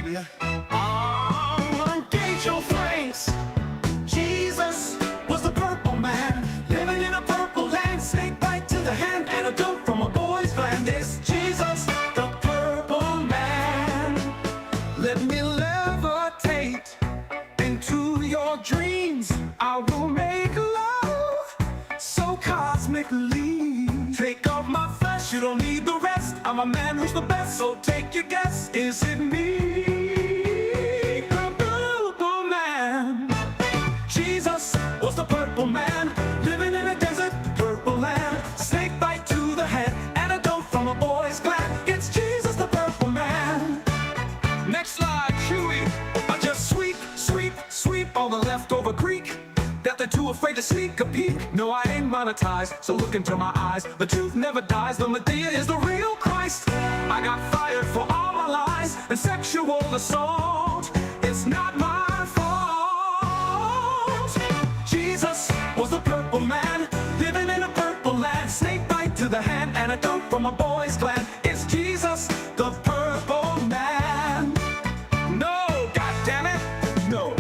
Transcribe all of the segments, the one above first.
hallelujah. Engage your flames. Jesus was the purple man, living in a purple land. Snake bite to the hand, antidote from a boy's gland. It's Jesus, the purple man. Let me levitate into your dreams. I will make love so cosmically. Take off my flesh, you don't need the rest. I'm a man who's the best, so take your guess. Is it me? The purple man. Jesus was the purple man, living in a desert, purple land. Snake bite to the head, antidote from a boy's gland. It's Jesus, the purple man. Next slide, Chewy. I just sweep all the leftover Greek that they're too afraid to sneak a peek. No, I ain't monetized, so look into my eyes. The truth never dies, the Medea is the real Christ. I got fired for all my lies and sexual assault. It's not my fault. Jesus was the purple man, living in a purple land. Snake bite to the hand, antidote from a boy's gland. It's Jesus, the purple man. No, goddammit, no.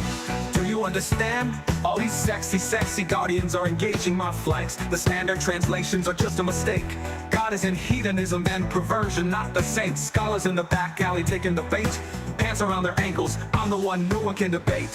Do you understand? All these sexy guardians are engaging my flights. The standard translations are just a mistake. God is in hedonism and perversion, not the saints. Scholars in the back alley taking the bait. Pants around their ankles, I'm the one no one can debate.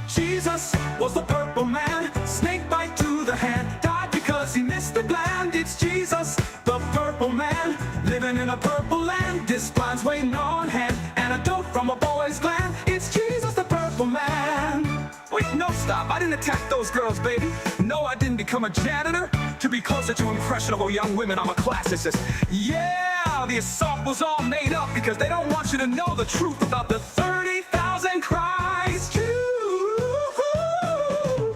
Jesus was the purple man, snake bite to the hand. Died because he missed the gland. It's Jesus, the purple man, living in a purple land. This blind's waiting on hand, antidote from a boy's gland. It's Jesus, the purple man. Wait, no, stop, I didn't attack those girls, baby. No, I didn't become a janitor to be closer to impressionable young women. I'm a classicist. Yeah, the assault was all made up because they don't want you to know the truth about the 30,000 Christ Jews.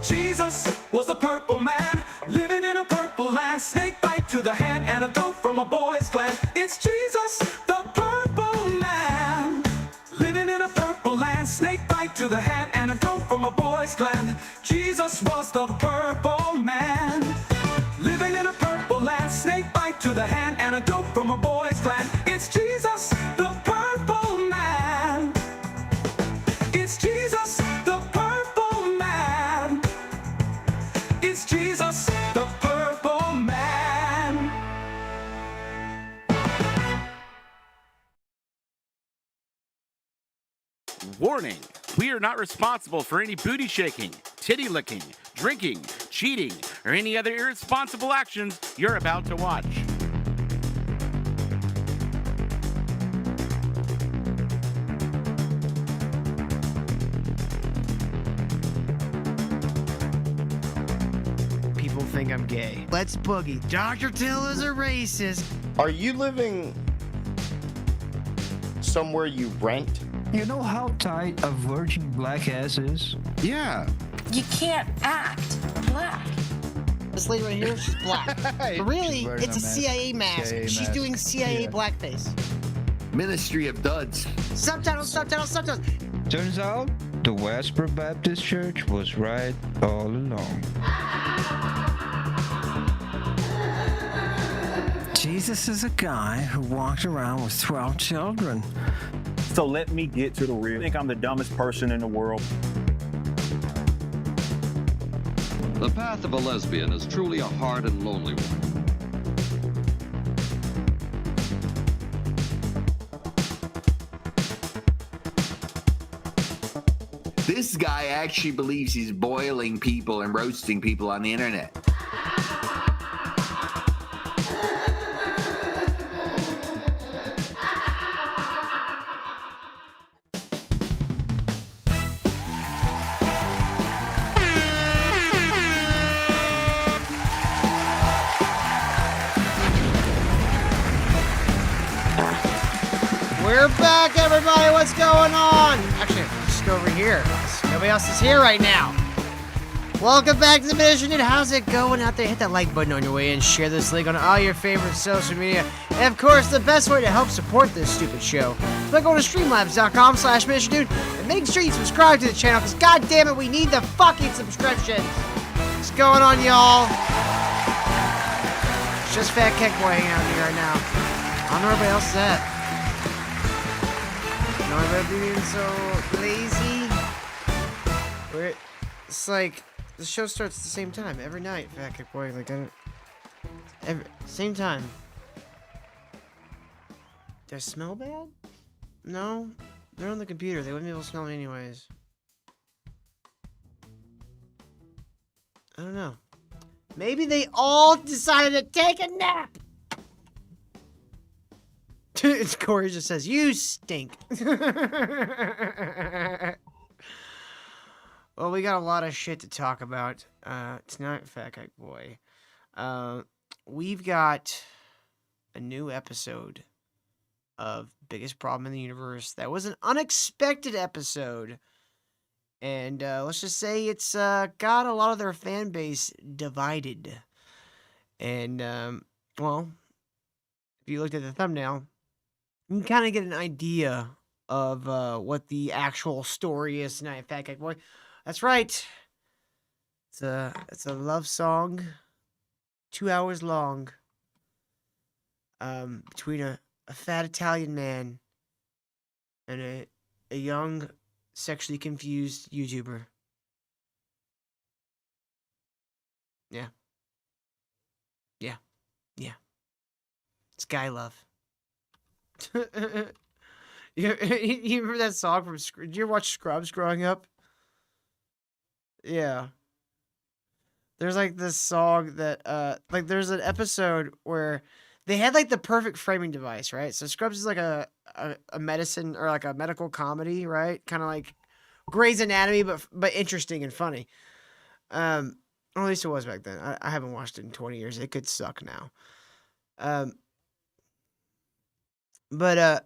Jesus was the purple man, living in a purple land. Snake bite to the hand, antidote from a boy's gland. It's Jesus, the purple man, living in a purple land. Snake bite to the hand, antidote from a boy's gland. Jesus was the purple man, living in a purple land. Snake bite to the hand, antidote from a boy's gland. It's Jesus, the purple man. It's Jesus, the purple man. It's Jesus, the purple man. Warning, we are not responsible for any booty shaking, titty licking, drinking, cheating, or any other irresponsible actions you're about to watch. People think I'm gay. Let's boogie. Dr. Till is a racist. Are you living somewhere you rent? You know how tight a virgin black ass is? Yeah. You can't act black. This lady right here, she's black. But really, it's a CIA mask. She's doing CIA blackface. Ministry of Duds. Subtitles. Turns out, the Westboro Baptist Church was right all along. Jesus is a guy who walked around with 12 children. So let me get to the real. I think I'm the dumbest person in the world. The path of a lesbian is truly a hard and lonely one. This guy actually believes he's boiling people and roasting people on the internet. We're back, everybody. What's going on? Actually, let's just go over here. Nobody else is here right now. Welcome back to the Mission, dude. How's it going out there? Hit that like button on your way in. Share this link on all your favorite social media. And, of course, the best way to help support this stupid show is by going to streamlabs.com/missiondude and make sure you subscribe to the channel because, god damn it, we need the fucking subscriptions. What's going on, y'all? It's just Fat Kek Boy hanging out here right now. I don't know where everybody else is at. No, I'm being so lazy. It's like the show starts at the same time every night. Fat Kick Boy, like same time. Do I smell bad? No, they're on the computer. They wouldn't be able to smell me anyways. I don't know. Maybe they all decided to take a nap. Corey just says, "You stink." Well, we got a lot of shit to talk about tonight, Fat Kite Boy. We've got a new episode of Biggest Problem in the Universe. That was an unexpected episode. And let's just say it's got a lot of their fan base divided. And, well, if you looked at the thumbnail, you can kind of get an idea of what the actual story is tonight, Fat Kite Boy. That's right. It's a love song, 2 hours long, between a fat Italian man and a young, sexually confused YouTuber. Yeah. It's guy love. you remember that song from Did you ever watch Scrubs growing up? Yeah. There's like this song that like there's an episode where they had like the perfect framing device, right? So Scrubs is like a medicine or like a medical comedy, right? Kind of like Grey's Anatomy, but interesting and funny. Or at least it was back then. I haven't watched it in 20 years. It could suck now. But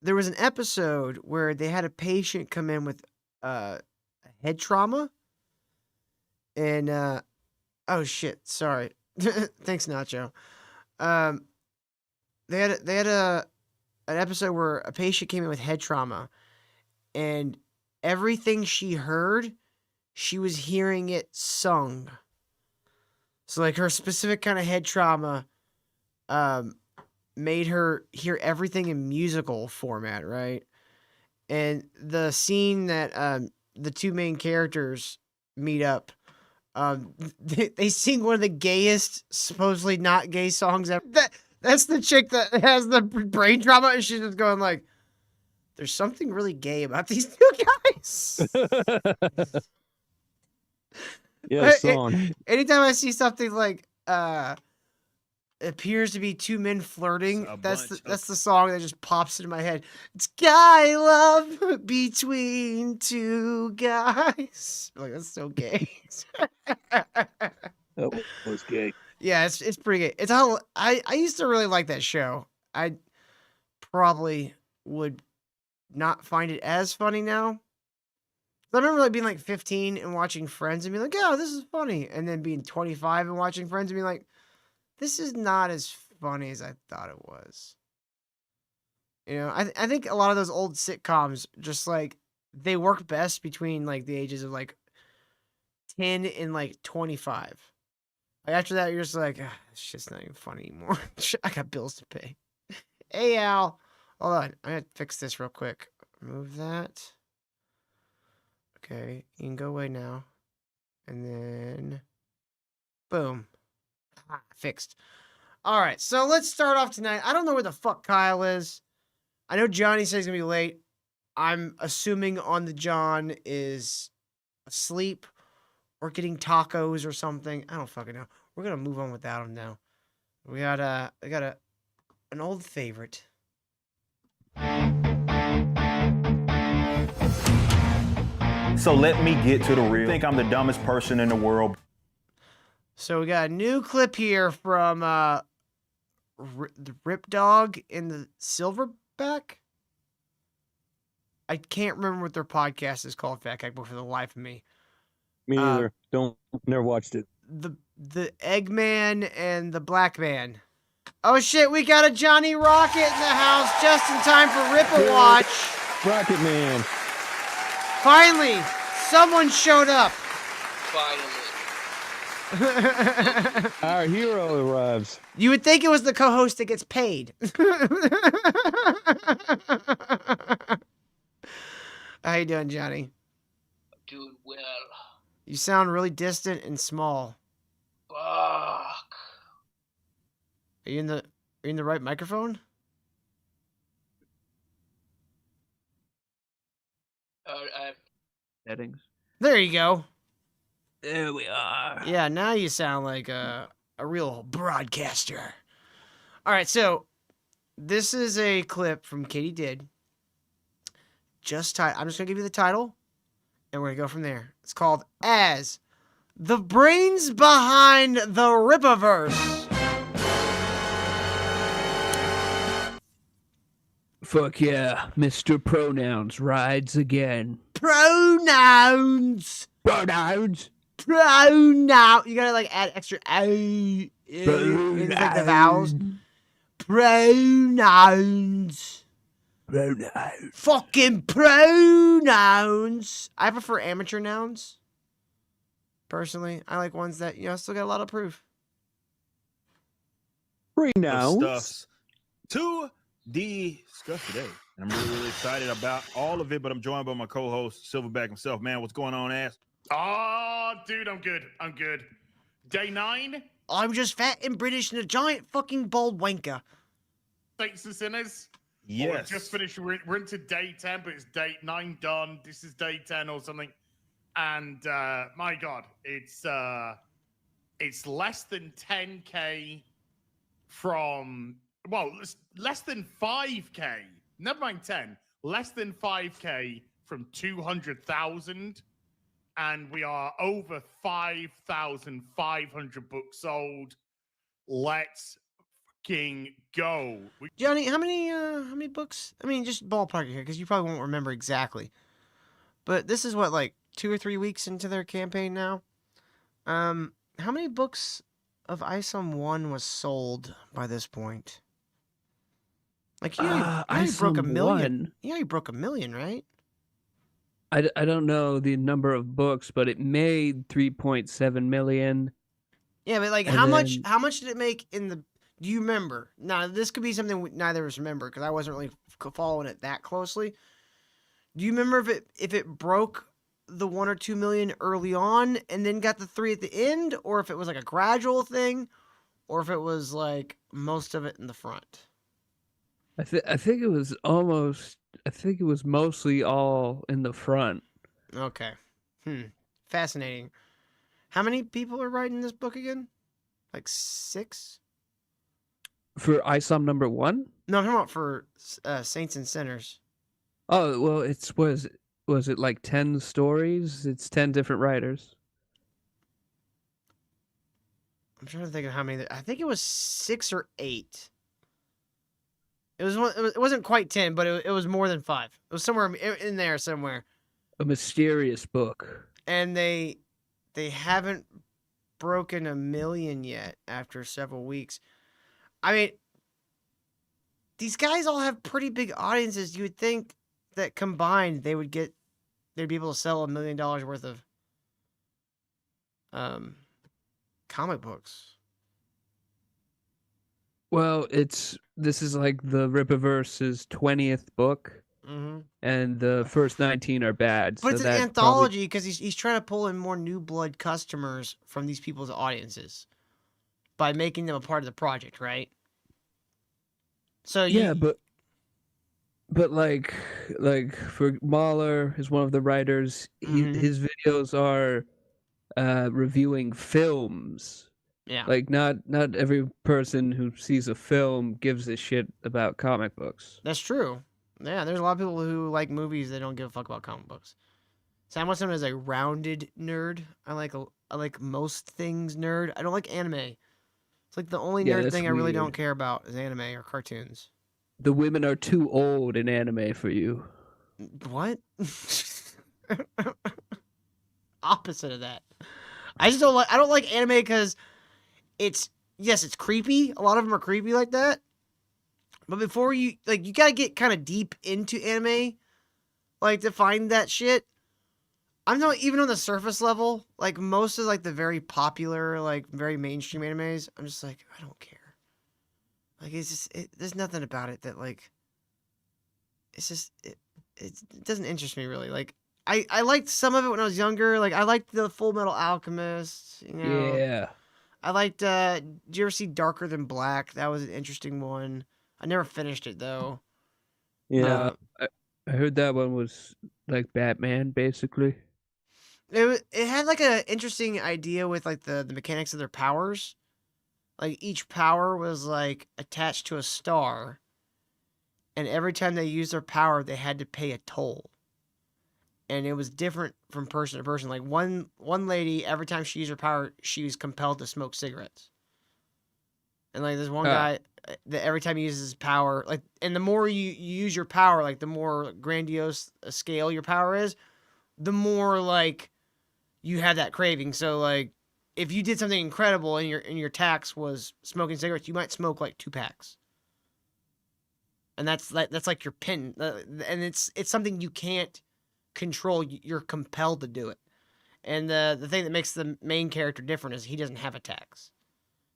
there was an episode where they had a patient come in with head trauma. And oh shit, sorry. Thanks, Nacho. They had an episode where a patient came in with head trauma, and everything she heard, she was hearing it sung. So like her specific kind of head trauma made her hear everything in musical format, right? And the scene that the two main characters meet up, they sing one of the gayest, supposedly not gay songs ever. That's the chick that has the brain trauma, and she's just going like, "There's something really gay about these two guys." Yeah, song. Anytime I see something like appears to be two men flirting, that's the song that just pops into my head. It's guy love between two guys. Like, that's so gay. That was gay. Yeah, it's pretty gay. It's how I used to really like that show. I probably would not find it as funny now. I remember like being like 15 and watching Friends and being like, "Oh, this is funny," and then being 25 and watching Friends and being like, "This is not as funny as I thought it was." You know, I think a lot of those old sitcoms just like they work best between like the ages of like 10 and like 25. Like after that, you're just like, it's just not even funny anymore. I got bills to pay. Hey, Al. Hold on. I gotta fix this real quick. Remove that. Okay. You can go away now. And then, boom. Fixed. All right. So let's start off tonight. I don't know where the fuck Kyle is. I know Johnny says he's gonna be late. I'm assuming on the John is asleep or getting tacos or something. I don't fucking know. We're gonna move on without him now. We got an old favorite. So let me get to the real. I think I'm the dumbest person in the world. So we got a new clip here from the Rip Dog in the Silverback. I can't remember what their podcast is called, Fat Cat Boy, for the life of me. Me neither. Never watched it. The Eggman and the Black Man. Oh shit, we got a Johnny Rocket in the house just in time for Rip-A-Watch. Rocket Man. Finally, someone showed up. Our hero arrives. You would think it was the co-host that gets paid. How you doing, Johnny? Doing well. You sound really distant and small. Fuck. Are you in the right microphone? Settings. There you go. There we are. Yeah, now you sound like a real broadcaster. All right, so this is a clip from Katie Did. I'm just gonna give you the title, and we're gonna go from there. It's called "As the Brains Behind the Rippaverse." Fuck yeah, Mr. Pronouns rides again. Pronouns. Pronouns. Pronoun. You gotta like add extra in like the vowels. Pronouns. Pronouns. Fucking pronouns. I prefer amateur nouns. Personally, I like ones that still got a lot of proof. Stuffs to discuss today. And I'm really excited about all of it, but I'm joined by my co-host, Silverback himself. Man, what's going on, ass? Oh, dude, I'm good. Day 9, I'm just fat and British and a giant fucking bald wanker. Saints and Sinners. Yes. We're just finished. We're into day 10, but it's day 9 done. This is day 10 or something. And my God, it's less than 10K from, well, less than 5K. Never mind 10. Less than 5K from 200,000. And we are over 5,500 books sold. Let's fucking go. Johnny, how many books? I mean, just ballpark here, because you probably won't remember exactly. But this is what, like 2 or 3 weeks into their campaign now. How many books of ISOM 1 was sold by this point? Like you already broke a million. You already broke a million, right? I don't know the number of books, but it made 3.7 million. Yeah, but like how much did it make in the? Do you remember? Now this could be something neither of us remember because I wasn't really following it that closely. Do you remember if it broke the 1 or 2 million early on and then got the 3 at the end, or if it was like a gradual thing, or if it was like most of it in the front? I think it was almost. I think it was mostly all in the front. Okay. Fascinating. How many people are writing this book again? Like 6? For ISOM number 1? No, I'm talking about for Saints and Sinners. Oh, well, was it like 10 stories? It's 10 different writers. I'm trying to think of how many. I think it was 6 or 8. It wasn't quite 10, but it was more than 5. It was somewhere in there somewhere. A mysterious book. And they haven't broken a million yet after several weeks. I mean, these guys all have pretty big audiences. You would think that combined they'd be able to sell $1 million worth of comic books. Well, this is like the Rippaverse's 20th book, and the first 19 are bad. But it's an anthology because he's trying to pull in more new blood customers from these people's audiences by making them a part of the project, right? So yeah, but like for Mahler is one of the writers. His videos are reviewing films. Yeah. Like not every person who sees a film gives a shit about comic books. That's true. Yeah, there's a lot of people who like movies that don't give a fuck about comic books. So I'm what's known as a rounded nerd. I like most things nerd. I don't like anime. It's like the only nerd thing I really don't care about is anime or cartoons. The women are too old in anime for you. What? Opposite of that. I don't like anime because it's creepy. A lot of them are creepy like that. But before you gotta get kind of deep into anime, like to find that shit. I'm not even on the surface level. Like most of like the very popular, like very mainstream animes, I'm just like, I don't care. Like it's just there's nothing about it that like it's it doesn't interest me really. Like I liked some of it when I was younger. Like I liked the Full Metal Alchemist. You know. Yeah. I liked. Did you ever see Darker Than Black? That was an interesting one. I never finished it though. Yeah. I heard that one was like Batman, basically. It had like an interesting idea with like the mechanics of their powers. Like each power was like attached to a star, and every time they used their power, they had to pay a toll. And it was different from person to person. Like one lady, every time she used her power, she was compelled to smoke cigarettes. And like there's one guy that every time he uses his power, like, and the more you use your power, like the more grandiose a scale your power is, the more like you have that craving. So like if you did something incredible and your tax was smoking cigarettes, you might smoke like 2 packs. And that's like your pin, and it's something you can't control. You're compelled to do it. And the thing that makes the main character different is he doesn't have a tax.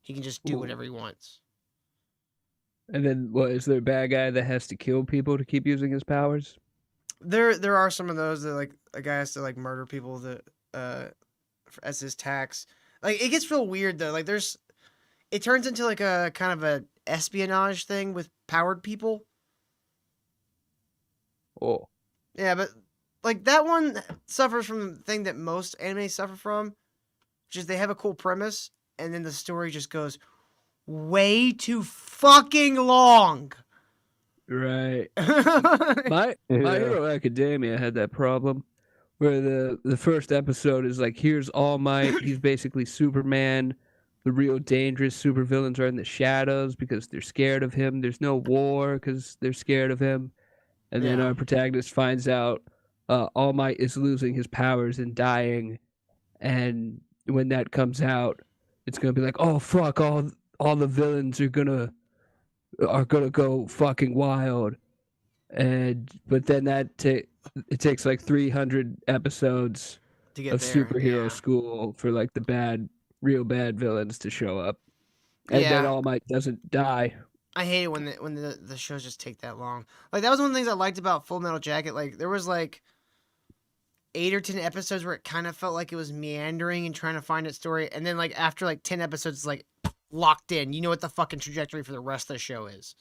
He can just do whatever he wants. And then, what, is there a bad guy that has to kill people to keep using his powers? There are some of those that like a guy has to like murder people that as his tax. Like it gets real weird though. Like it turns into like a kind of a espionage thing with powered people. Oh. Yeah, but like that one suffers from the thing that most anime suffer from, which is they have a cool premise and then the story just goes way too fucking long. Right. My Hero Academia had that problem where the first episode is like, here's All Might. He's basically Superman. The real dangerous supervillains are in the shadows because they're scared of him. There's no war because they're scared of him. And then our protagonist finds out All Might is losing his powers and dying. And when that comes out, it's gonna be like, oh fuck, all the villains are gonna go fucking wild. But then it takes like 300 episodes to get of there, superhero school for like the real bad villains to show up, and then All Might doesn't die. I hate it when the shows just take that long. Like that was one of the things I liked about Full Metal Jacket. Like there was like 8 or 10 episodes where it kind of felt like it was meandering and trying to find its story, and then like after like 10 episodes, it's like locked in. You know what the fucking trajectory for the rest of the show is.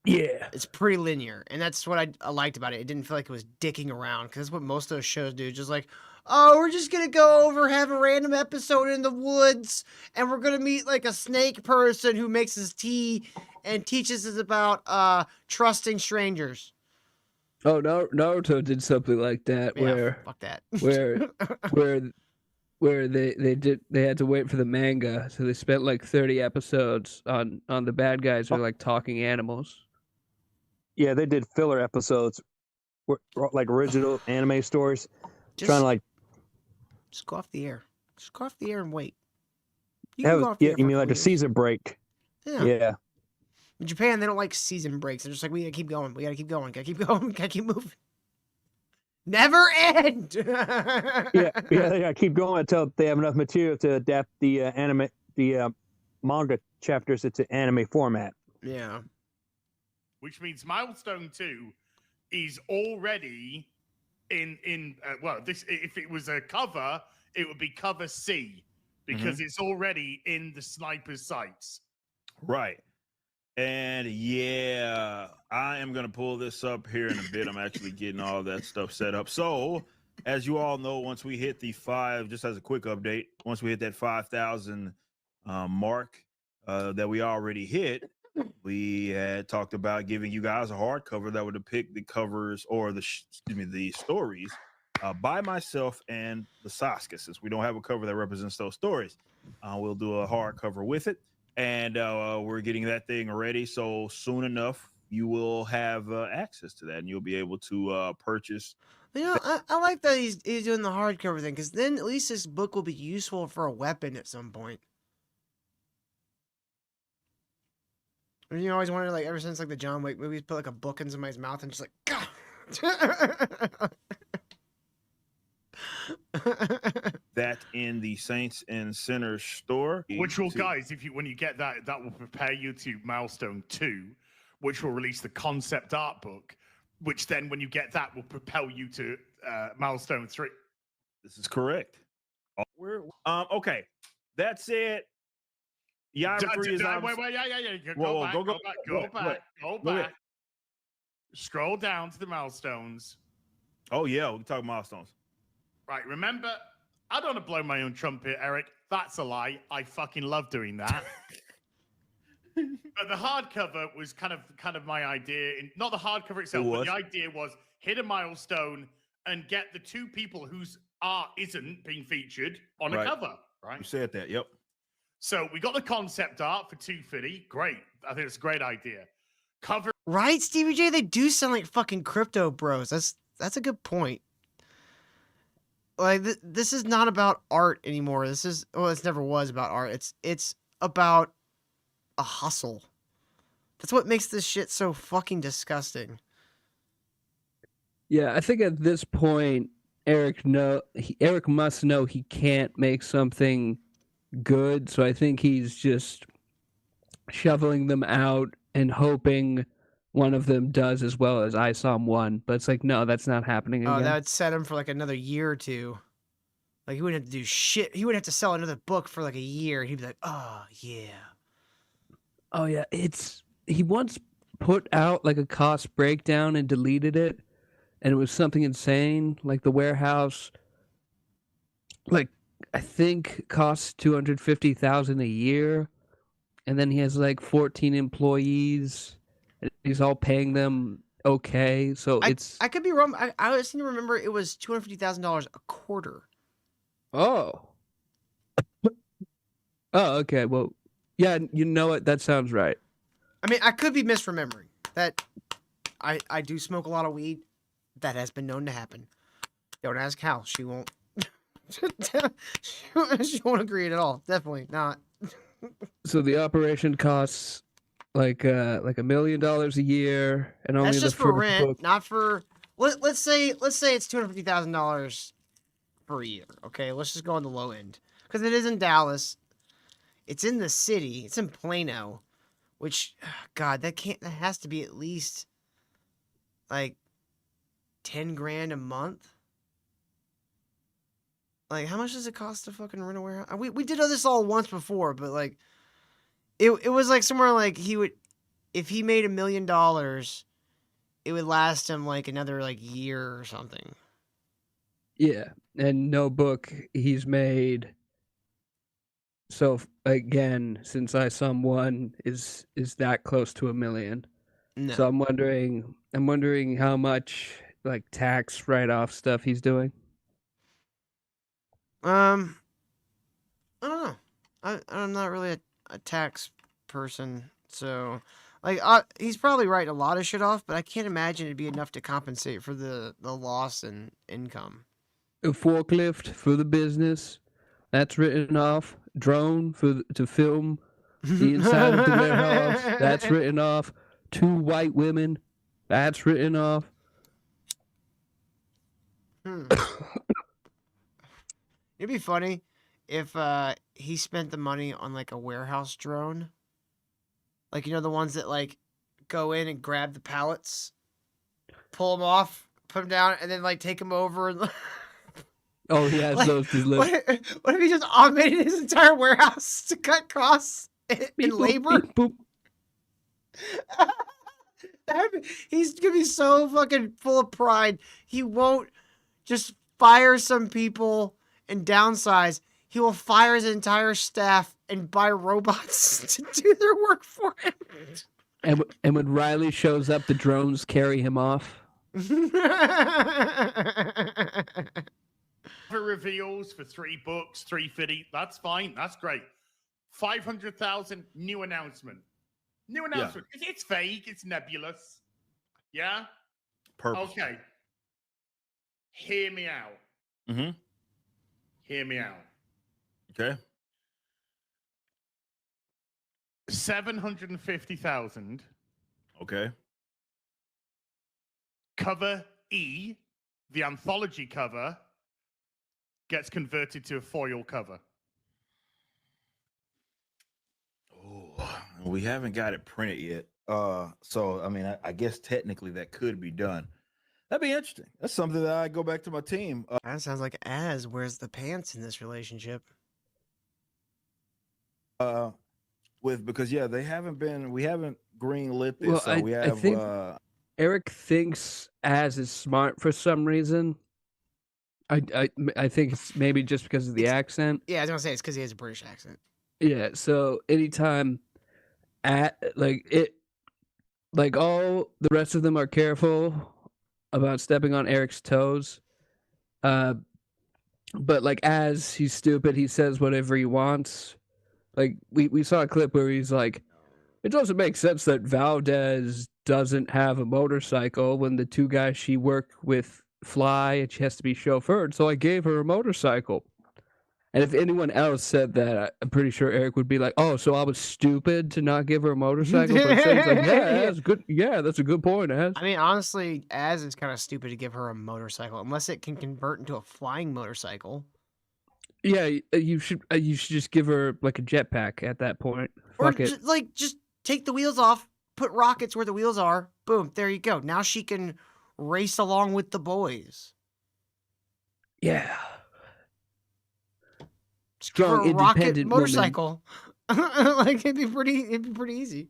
Yeah. It's pretty linear, and that's what I liked about it. It didn't feel like it was dicking around, because that's what most of those shows do. Just like, oh, we're just going to go over, have a random episode in the woods, and we're going to meet like a snake person who makes us tea and teaches us about trusting strangers. Oh, no, Naruto did something like that Fuck that. where they had to wait for the manga, so they spent like 30 episodes on the bad guys who are like talking animals. Yeah, they did filler episodes, like original anime stories, trying to like just go off the air. Just go off the air and wait. You mean like a season break? Yeah. In Japan, they don't like season breaks. They're just like, we gotta keep going. We gotta keep going. Gotta keep going. Gotta keep moving. Never end. They gotta keep going until they have enough material to adapt the manga chapters into anime format. Yeah. Which means Milestone 2 is already in this, if it was a cover, it would be cover C, because it's already in the sniper's sights. Right. And yeah, I am going to pull this up here in a bit. I'm actually getting all that stuff set up. So, as you all know, once we hit the just as a quick update, once we hit that 5,000 mark that we already hit, we had talked about giving you guys a hardcover that would depict the covers or the stories by myself and the Sasuke. Since we don't have a cover that represents those stories, we'll do a hardcover with it. And we're getting that thing ready. So soon enough, you will have access to that, and you'll be able to purchase. You know, I like that he's doing the hardcover thing, because then at least this book will be useful for a weapon at some point. You know, I always wondered, like, ever since like the John Wick movies, put like a book in somebody's mouth and just like, God. That in the Saints and Sinners store, Which will, guys, when you get that will prepare you to Milestone 2, which will release the concept art book, which then, when you get that, will propel you to milestone 3. This is correct. Okay, that's it. Yama-free is Wait, yeah. Whoa, Go go back. Scroll down to the milestones. Oh yeah, we can talk milestones. Right, remember, I don't want to blow my own trumpet, Eric. That's a lie. I fucking love doing that. But the hardcover was kind of my idea. Not the hardcover itself, but the idea was hit a milestone and get the 2 people whose art isn't being featured on a cover. Right? You said that. Yep. So we got the concept art for 250. Great. I think it's a great idea. Cover. Right, Stevie J? They do sound like fucking crypto bros. That's a good point. Like, this is not about art anymore. This never was about art. It's about a hustle. That's what makes this shit so fucking disgusting. Yeah, I think at this point, Eric must know he can't make something good, so I think he's just shoveling them out and hoping one of them does as well as ISOM 1. But it's like, no, that's not happening again. Oh, that would set him for like another year or 2. Like, he wouldn't have to do shit. He wouldn't have to sell another book for like a year. He'd be like, oh, yeah. Oh, yeah. He once put out like a cost breakdown and deleted it, and it was something insane. Like, the warehouse, like, I think costs $250,000 a year, and then he has like 14 employees. And he's all paying them okay, so I could be wrong. I just seem to remember it was $250,000 a quarter. Oh. Oh, okay. Well, yeah, you know what? That sounds right. I mean, I could be misremembering that. I do smoke a lot of weed. That has been known to happen. Don't ask Hal. She won't. She won't agree at all. Definitely not. So the operation costs like $1 million a year, and only That's just the for first rent, book. not for. Let's say it's $250,000 per year. Okay, let's just go on the low end because it is in Dallas. It's in the city. It's in Plano, which, God, that has to be at least like $10,000 a month. Like, how much does it cost to fucking rent a warehouse? We did this all once before, but like, it was like somewhere like if he made $1 million, it would last him like another like year or something. Yeah, and no book he's made. So again, since ISOM 1 is that close to $1 million. No. So I'm wondering how much like tax write-off stuff he's doing. I don't know. I'm not really a tax person, so like he's probably writing a lot of shit off, but I can't imagine it'd be enough to compensate for the loss in income. A forklift for the business, that's written off. Drone to film the inside of the warehouse, that's written off. 2 white women, that's written off. It'd be funny if he spent the money on like a warehouse drone. Like, you know, the ones that like go in and grab the pallets, pull them off, put them down, and then like take them over. And Oh, he has like, those delivered. What if he just automated his entire warehouse to cut costs in labor? He's gonna be so fucking full of pride. He won't just fire some people and downsize. He will fire his entire staff and buy robots to do their work for him. And when Riley shows up, the drones carry him off. Reveals for 3 books, 350. That's fine. That's great. 500,000 new announcement. New announcement. Yeah. It's vague. It's nebulous. Yeah. Perfect. Okay. Hear me out. Mm-hmm. Hear me out. Okay. 750,000. Okay. Cover E, the anthology cover, gets converted to a foil cover. Oh, we haven't got it printed yet. So I mean, I guess technically that could be done. That'd be interesting. That's something that I go back to my team. That sounds like Az wears the pants in this relationship. With because yeah, we haven't greenlit this, Well, so we I have think Eric thinks Az is smart for some reason. I think it's maybe just because of the accent. Yeah, I was gonna say it's because he has a British accent. Yeah, so anytime like all the rest of them are careful about stepping on Eric's toes. But like as he's stupid, he says whatever he wants. Like we saw a clip where he's like, it doesn't make sense that Valdez doesn't have a motorcycle when the two guys she worked with fly and she has to be chauffeured, so I gave her a motorcycle. And if anyone else said that, I'm pretty sure Eric would be like, "Oh, so I was stupid to not give her a motorcycle." But Satan's like, "Yeah, that's good. Yeah, that's a good point, Az." I mean, honestly, Az is kind of stupid to give her a motorcycle unless it can convert into a flying motorcycle. Yeah, you should just give her like a jetpack at that point. Or Fuck it. just take the wheels off, put rockets where the wheels are. Boom, there you go. Now she can race along with the boys. Yeah. Just give her Strong, a rocket independent woman. motorcycle. Like it'd be pretty easy.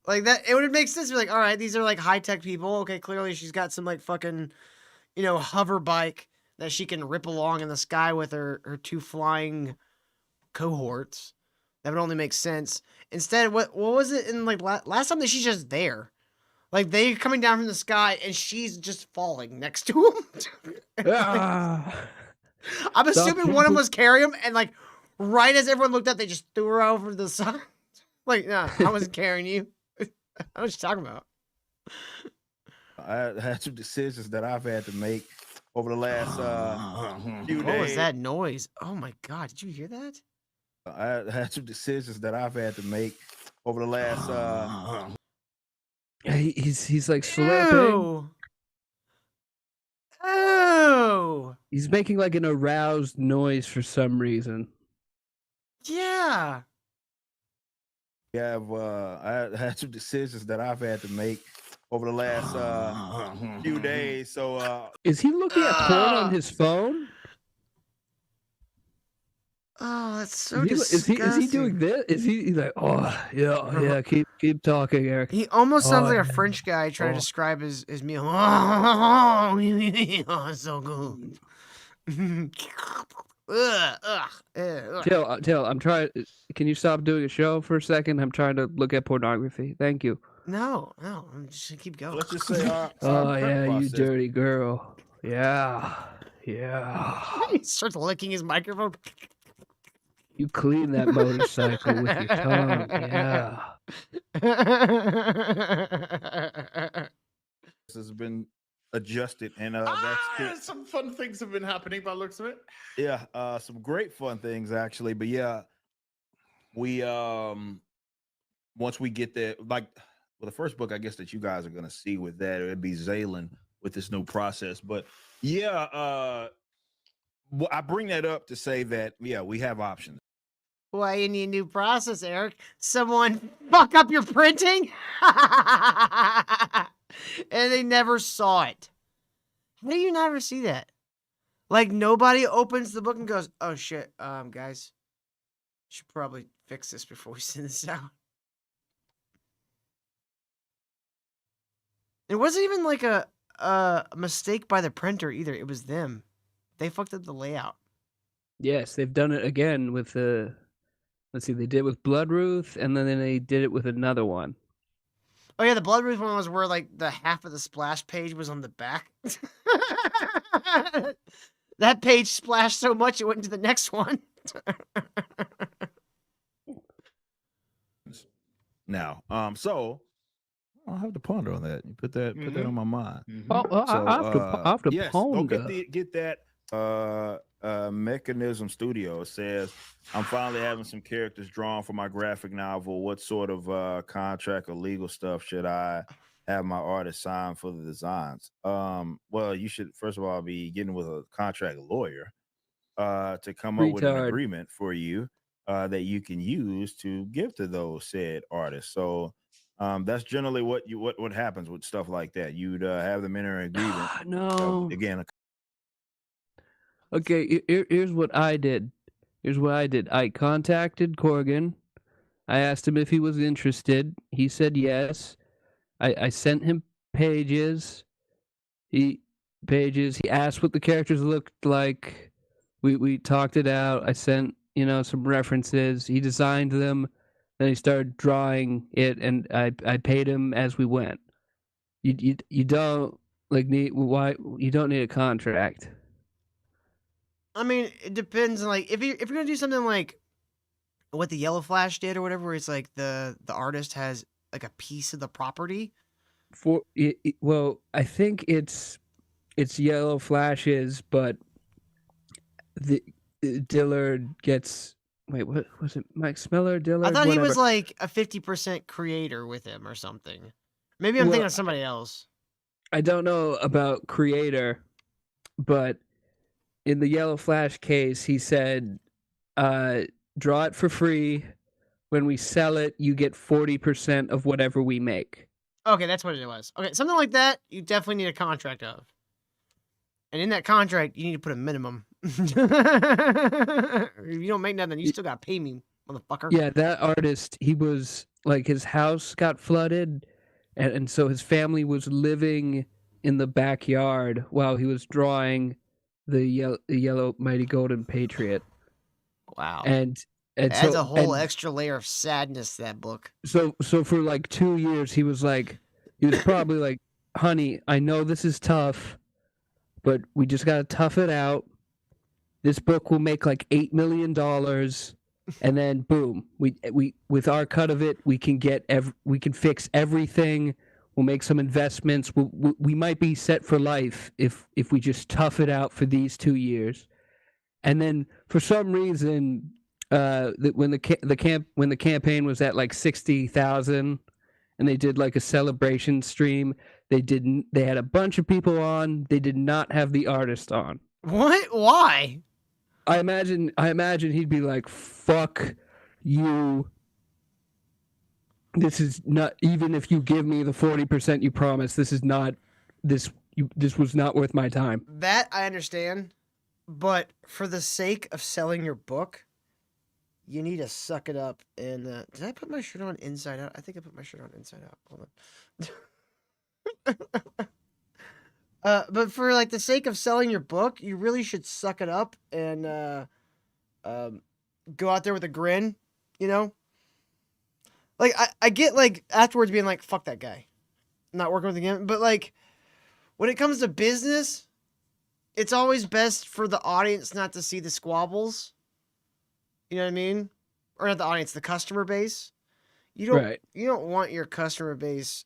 Like that, it would make sense. Be like, all right, these are like high tech people. Okay, clearly she's got some like fucking, hover bike that she can rip along in the sky with her two flying cohorts. That would only make sense. Instead, what was it in like last time that she's just there? Like they coming down from the sky and she's just falling next to him. I'm assuming one of them was carrying him, and like right as everyone looked up, they just threw her over the side. Like, nah, I wasn't carrying you. I was just talking about. I had some decisions that I've had to make over the last few days. What was that noise? Oh my god, did you hear that? I had some decisions that I've had to make over the last. He's like slurping. Ew. Oh. He's making like an aroused noise for some reason. Yeah. I had some decisions that I've had to make over the last few days. So is he looking at porn on his phone? Oh, that's so disgusting. Is he doing this? Is he's like, oh yeah, keep talking, Eric. He almost sounds like a French guy trying to describe his meal. Oh, so good. Tail, I'm trying. Can you stop doing a show for a second? I'm trying to look at pornography. Thank you. No, I'm just gonna keep going. let's just say, oh yeah, you dirty girl. Yeah. He starts licking his microphone. You clean that motorcycle with your tongue. Yeah. This has been adjusted, and some fun things have been happening by the looks of it. Yeah, some great fun things actually. But yeah, we once we get there, like the first book, I guess that you guys are gonna see with that, it'd be Zaylen with this new process. But yeah, I bring that up to say that we have options. Why you need a new process, Eric? Someone fuck up your printing? And they never saw it. How do you never see that? Like nobody opens the book and goes, "Oh shit, guys, should probably fix this before we send this out." It wasn't even like a mistake by the printer either. It was them. They fucked up the layout. Yes, they've done it again with the. Let's see, they did it with Bloodruth, and then they did it with another one. Oh yeah, the Bloodruth one was where like the half of the splash page was on the back. That page splashed so much it went into the next one. Now, so I'll have to ponder on that. You put that on my mind. Oh, I have to yes, ponder. Go get that. Mechanism Studio says, I'm finally having some characters drawn for my graphic novel. What sort of contract or legal stuff should I have my artist sign for the designs? Well, you should first of all be getting with a contract lawyer to come up with an agreement for you that you can use to give to those said artists. So That's generally what happens with stuff like that. You'd have them enter an agreement. No. Again, Okay, here's what I did. I contacted Corgan. I asked him if he was interested. He said yes. I sent him pages. He asked what the characters looked like. We talked it out. I sent, some references. He designed them. Then he started drawing it, and I paid him as we went. You don't you don't need a contract. I mean, it depends. Like, if you're gonna do something like what the Yellow Flash did or whatever, where it's like the artist has like a piece of the property. Well, I think it's Yellow Flashes, but the Dillard gets. Wait, what was it? Mike Smeller, Dillard? I thought whatever. he was like a 50% creator with him or something. Maybe I'm thinking of somebody else. I don't know about creator, but in the Yellow Flash case, he said, draw it for free. When we sell it, you get 40% of whatever we make. Okay, that's what it was. Okay, something like that, you definitely need a contract of. And in that contract, you need to put a minimum. If you don't make nothing, you still got to pay me, motherfucker. Yeah, that artist, he was, like, his house got flooded, and so his family was living in the backyard while he was drawing the yellow Mighty Golden Patriot. Wow. And adds so, a whole extra layer of sadness to that book. So for like 2 years, he was probably like, honey, I know this is tough, but we just got to tough it out. This book will make like $8 million. And then boom, we with our cut of it, we can fix everything. We'll make some investments. We might be set for life if we just tough it out for these 2 years. And then for some reason, when the campaign was at like 60,000, and they did like a celebration stream, they had a bunch of people on. They did not have the artist on. What? Why? I imagine he'd be like, "Fuck you. This is not, even if you give me the 40% you promised, this was not worth my time." That I understand, but for the sake of selling your book, you need to suck it up. And did I put my shirt on inside out? I think I put my shirt on inside out. Hold on. But for like the sake of selling your book, you really should suck it up and go out there with a grin, Like I get like afterwards being like, fuck that guy, I'm not working with him again. But like when it comes to business, it's always best for the audience not to see the squabbles. You know what I mean? Or not the audience, the customer base. You don't want your customer base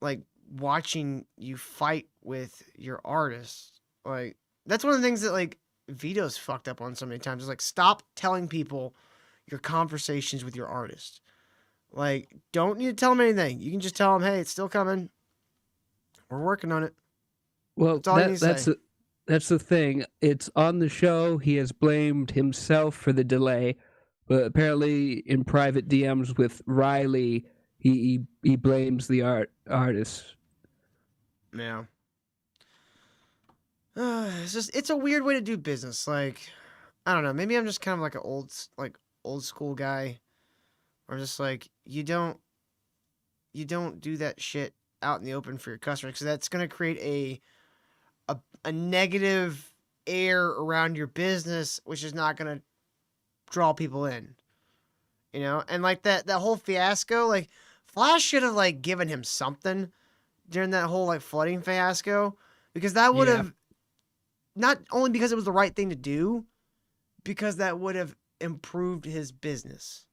like watching you fight with your artist. Like that's one of the things that like Vito's fucked up on so many times. Is like, stop telling people your conversations with your artist. Like, don't need to tell them anything. You can just tell them, hey, it's still coming. We're working on it. Well, that's the thing. It's on the show. He has blamed himself for the delay, but apparently in private DMs with Riley, he blames the artist. Yeah. It's a weird way to do business. Like, I don't know. Maybe I'm just kind of like an old school guy. Or just like, you don't do that shit out in the open for your customers, because that's going to create a negative air around your business, which is not going to draw people in, and like that whole fiasco, like Flash should have like given him something during that whole like flooding fiasco, because that would have not only because it was the right thing to do, because that would have improved his business.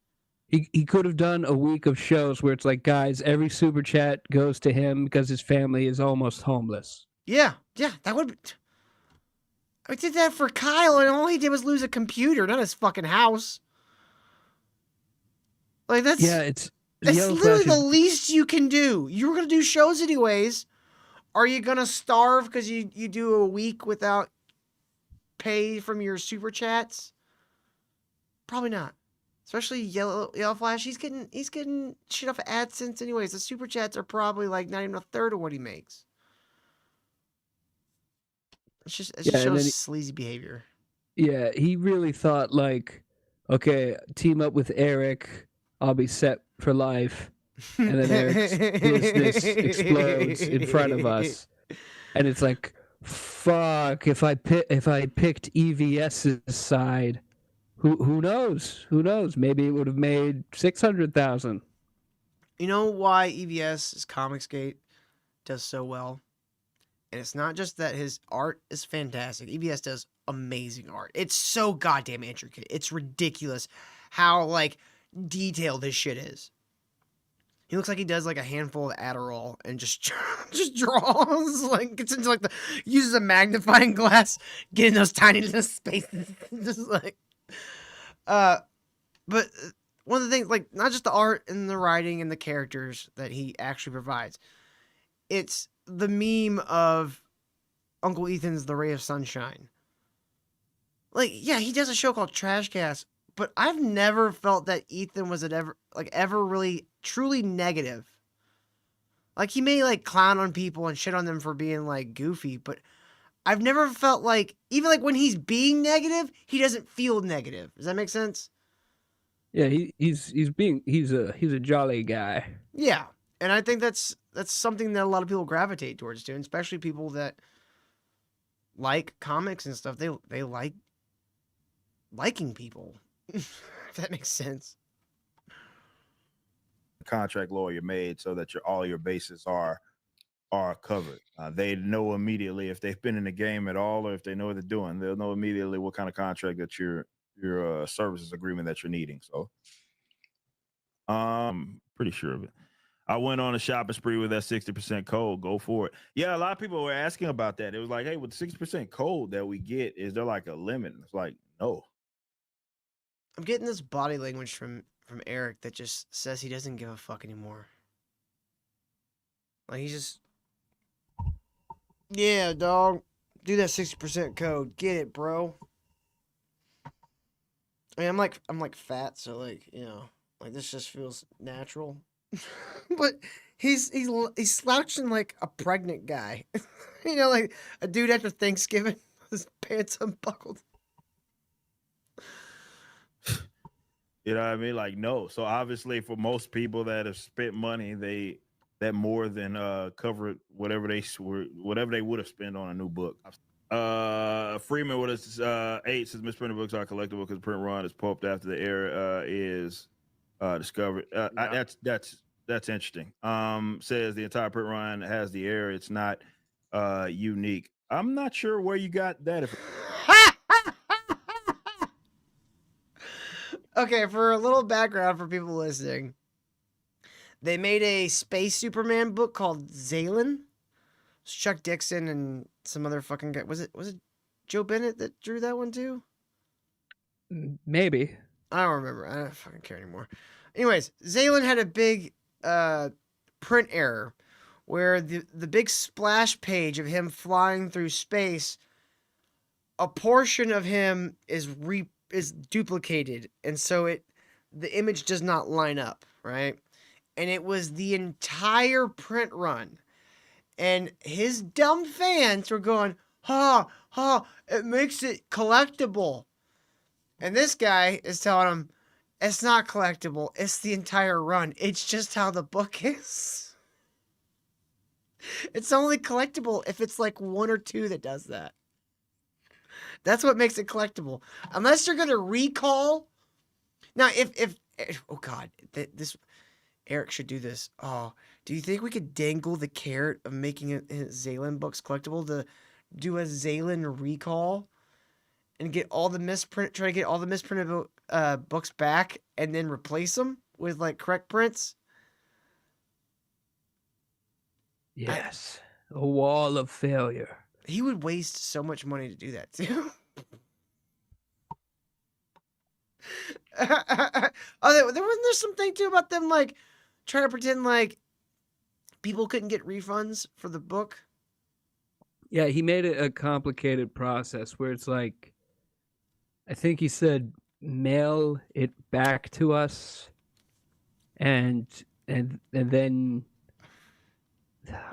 He could have done a week of shows where it's like, guys, every super chat goes to him because his family is almost homeless. Yeah, that would. I did that for Kyle, and all he did was lose a computer, not his fucking house. Like that's literally the least you can do. You were gonna do shows anyways. Are you gonna starve because you do a week without pay from your super chats? Probably not. It's Especially Yellow Flash. He's getting shit off of AdSense anyways. The super chats are probably like not even a third of what he makes. It just shows sleazy behavior. Yeah, he really thought like, okay, team up with Eric, I'll be set for life. And then Eric's business explodes in front of us. And it's like, fuck, if I picked EVS's side, who knows? Who knows? Maybe it would have made 600,000. You know why EVS's Comicsgate does so well? And it's not just that his art is fantastic. EVS does amazing art. It's so goddamn intricate. It's ridiculous how like detailed this shit is. He looks like he does like a handful of Adderall and just draws, like gets into like uses a magnifying glass, getting those tiny little spaces, just like. But one of the things, like not just the art and the writing and the characters that he actually provides, it's the meme of Uncle Ethan's The Ray of Sunshine. Like, yeah, he does a show called Trashcast, but I've never felt that Ethan was ever really truly negative. Like, he may like clown on people and shit on them for being like goofy, but I've never felt like, even like when he's being negative, he doesn't feel negative. Does that make sense? Yeah, he's a jolly guy. Yeah, and I think that's something that a lot of people gravitate towards too, and especially people that like comics and stuff. They like liking people. If that makes sense. Contract lawyer made so that all your bases are covered. They know immediately if they've been in the game at all, or if they know what they're doing. They'll know immediately what kind of contract that your services agreement that you're needing. So, pretty sure of it. I went on a shopping spree with that 60% code. Go for it. Yeah, a lot of people were asking about that. It was like, hey, with the 60% code that we get, is there like a limit? It's like, no. I'm getting this body language from Eric that just says he doesn't give a fuck anymore. Like, he's just, yeah, dog, do that 60% code. Get it, bro. I mean, I'm like fat, so like, you know, like this just feels natural. But he's slouching like a pregnant guy. You know, like a dude after Thanksgiving, his pants unbuckled. You know what I mean? Like, no. So obviously for most people that have spent money, that more than covered whatever they would have spent on a new book. Freeman with us 8 says misprinted books are collectible because print run is pulped after the error is discovered. Yeah. That's interesting. Says the entire print run has the error. It's not unique. I'm not sure where you got that. Okay, for a little background for people listening, they made a Space Superman book called Zalen. It's Chuck Dixon and some other fucking guy. Was it Joe Bennett that drew that one too? Maybe. I don't remember. I don't fucking care anymore. Anyways, Zalen had a big print error where the big splash page of him flying through space, a portion of him is duplicated, and so the image does not line up, right? And it was the entire print run. And his dumb fans were going, it makes it collectible. And this guy is telling him, it's not collectible. It's the entire run. It's just how the book is. It's only collectible if it's like one or two that does that. That's what makes it collectible. Unless you're going to recall. Now, if oh God, this Eric should do this. Oh, do you think we could dangle the carrot of making Zalen books collectible to do a Zalen recall and get all the try to get all the misprinted books back and then replace them with like correct prints? Yes. A wall of failure. He would waste so much money to do that too. Wasn't there something too about them like trying to pretend like people couldn't get refunds for the book? Yeah, he made it a complicated process where it's like, I think he said mail it back to us, and then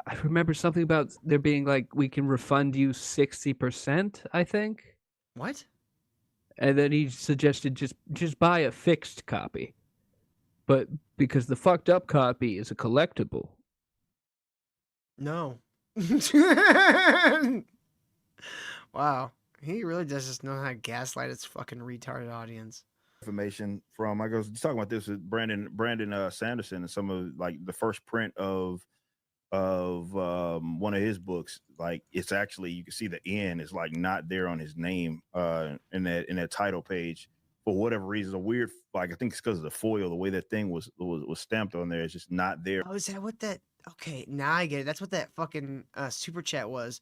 I remember something about there being like we can refund you 60%, I think. What? And then he suggested just buy a fixed copy, but because the fucked up copy is a collectible. No. Wow. He really does just know how to gaslight his fucking retarded audience. Information from I was talking about this with Brandon Sanderson and some of like the first print of one of his books. Like it's actually you can see the N is like not there on his name in that title page for whatever reason. A weird, like I think it's because of the foil, the way that thing was stamped on there. It's just not there. Oh, is that what that? Okay, now I get it. That's what that fucking super chat was.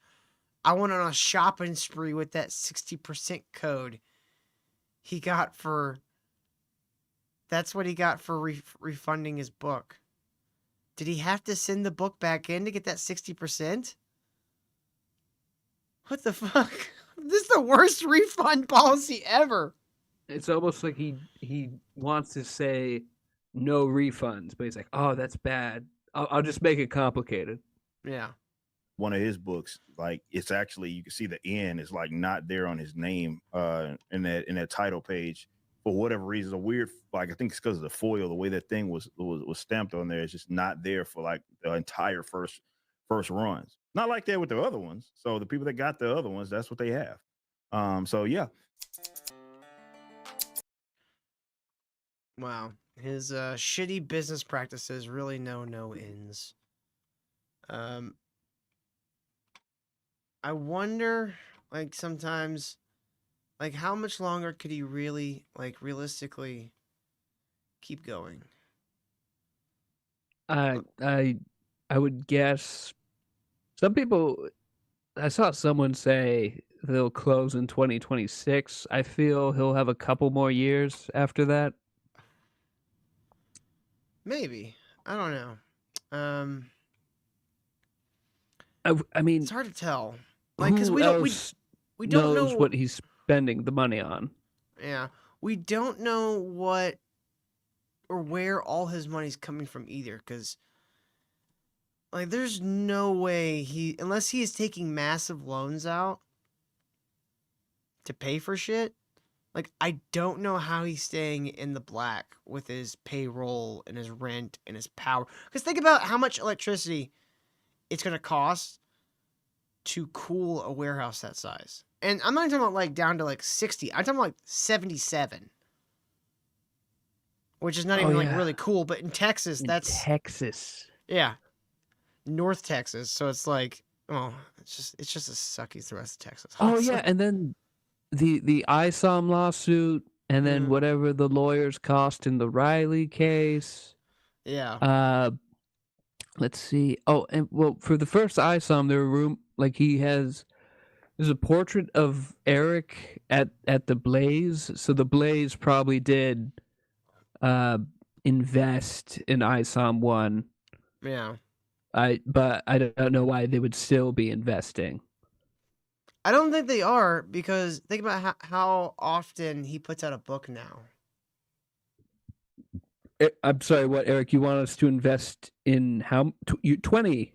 I went on a shopping spree with that 60% code he got for. That's what he got for refunding his book. Did he have to send the book back in to get that 60%? What the fuck? This is the worst refund policy ever. It's almost like he wants to say no refunds, but he's like, oh, that's bad. I'll just make it complicated. Yeah. One of his books, like it's actually you can see the N is like not there on his name in that title page for whatever reason. A weird, like I think it's because of the foil, the way that thing was stamped on there. It's just not there for like the entire first runs. Not like that with the other ones. So the people that got the other ones, that's what they have. So yeah. Wow. His shitty business practices really know no ends. I wonder, like, sometimes, like, how much longer could he really, like, realistically keep going? I would guess some people. I saw someone say they'll close in 2026. I feel he'll have a couple more years after that. Maybe. I don't know. I mean, it's hard to tell. Like, because who we don't else we don't knows know what he's spending the money on. Yeah, we don't know what or where all his money's coming from either. Because like, there's no way unless he is taking massive loans out to pay for shit. Like, I don't know how he's staying in the black with his payroll and his rent and his power. Because think about how much electricity it's going to cost to cool a warehouse that size. And I'm not talking about, like, down to, like, 60. I'm talking about, like, 77. Which is not even, like, really cool. But in Texas, Texas. Yeah. North Texas. So it's like, oh, it's just as sucky as the rest of Texas. Oh, yeah, and then the ISOM lawsuit, and then whatever the lawyers cost in the Riley case. Yeah. Let's see. Oh, and well, for the first ISOM, there's a portrait of Eric at the Blaze. So the Blaze probably did invest in ISOM 1. Yeah. But I don't know why they would still be investing. I don't think they are, because think about how often he puts out a book now. I'm sorry, what, Eric? You want us to invest in 20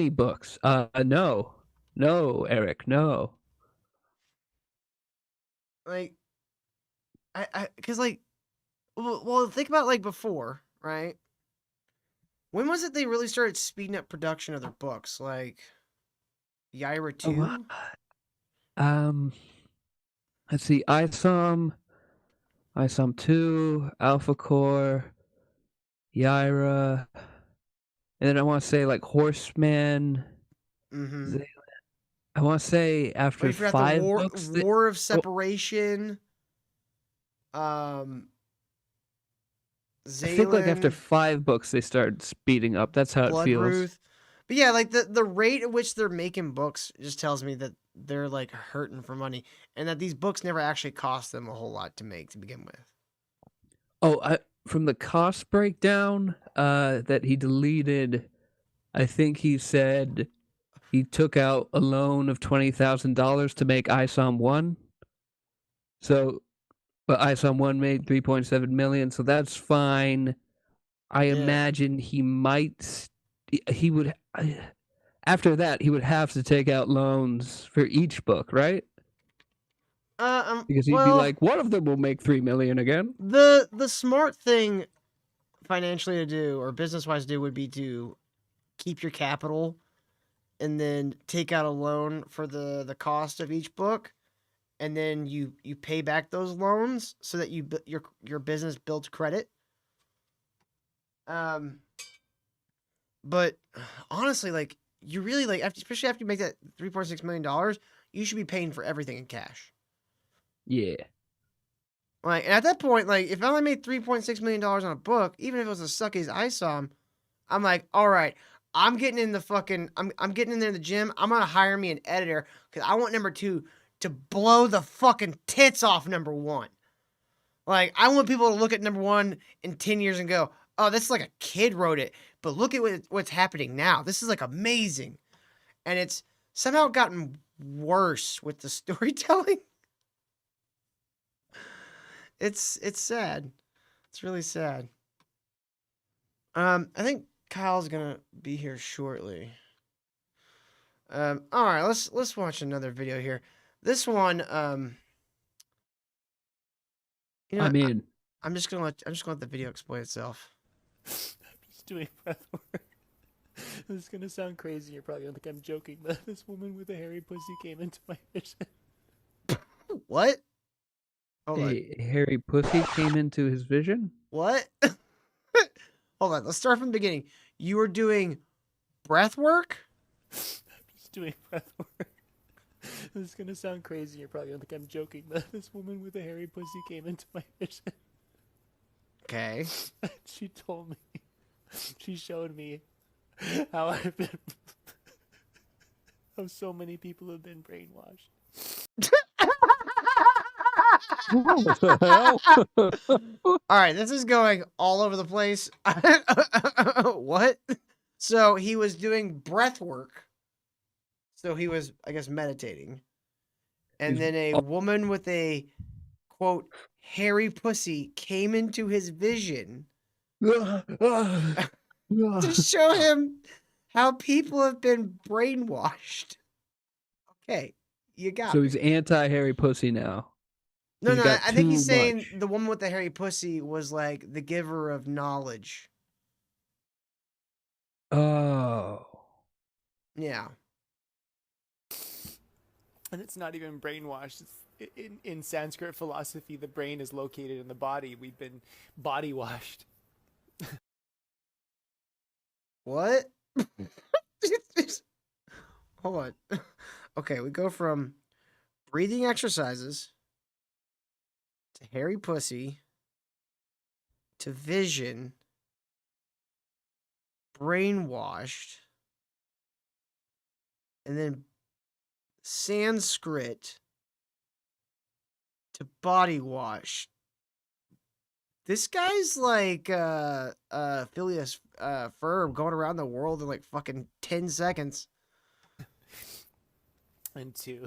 books? No, Eric, no. Like, because like, well, think about like before, right? When was it they really started speeding up production of their books? Like, Yaira 2? Let's see, ISOM 2, Alpha Core, Yaira, and then I want to say like Horseman. Mm-hmm. I want to say after 5 books. War of Separation. I think like after 5 books they started speeding up. That's how it feels. Ruth. But yeah, like the rate at which they're making books just tells me that they're like hurting for money, and that these books never actually cost them a whole lot to make to begin with. Oh, from the cost breakdown that he deleted, I think he said he took out a loan of $20,000 to make ISOM 1. So but ISOM 1 made 3.7 million, so that's fine. I imagine he might he would after that he would have to take out loans for each book, right? Because he'd be like, one of them will make 3 million again. The smart thing financially to do or business wise to do would be to keep your capital and then take out a loan for the cost of each book, and then you pay back those loans so that your business builds credit. But honestly, like you really like especially after you make that $3.6 million, you should be paying for everything in cash. Yeah. Like, and at that point, like, if I only made $3.6 million on a book, even if it was the suckiest I saw him, I'm like, all right, I'm getting in the fucking, I'm getting in there in the gym. I'm going to hire me an editor because I want number 2 to blow the fucking tits off number 1. Like, I want people to look at number 1 in 10 years and go, oh, this is like a kid wrote it, but look at what's happening now. This is like amazing. And it's somehow gotten worse with the storytelling. It's sad. It's really sad. I think Kyle's gonna be here shortly. All right, let's watch another video here. This one, you know, I'm just gonna let the video explain itself. I'm just doing breath work. This is gonna sound crazy. You're probably gonna think I'm joking, but this woman with a hairy pussy came into my vision. What? A hairy pussy came into his vision? What? Hold on, let's start from the beginning. You were doing breath work? I'm just doing breath work. This is gonna sound crazy. You're probably gonna think I'm joking, but this woman with a hairy pussy came into my vision. Okay. She told me, she showed me how I've been, how so many people have been brainwashed. What the hell? All right, this is going all over the place. What? So he was doing breath work. So he was, I guess, meditating. And then a woman with a, quote, hairy pussy came into his vision to show him how people have been brainwashed. Okay, you got So me. he's anti-hairy pussy now. No, He's no, got I think he's too saying much. the woman with the hairy pussy was like the giver of knowledge. Oh. Yeah. And it's not even brainwashed. In Sanskrit philosophy, the brain is located in the body. We've been body washed. What? Hold on. Okay, we go from breathing exercises to hairy pussy to vision, brainwashed, and then Sanskrit to body wash. This guy's like Phileas Ferb going around the world in like fucking 10 seconds. Into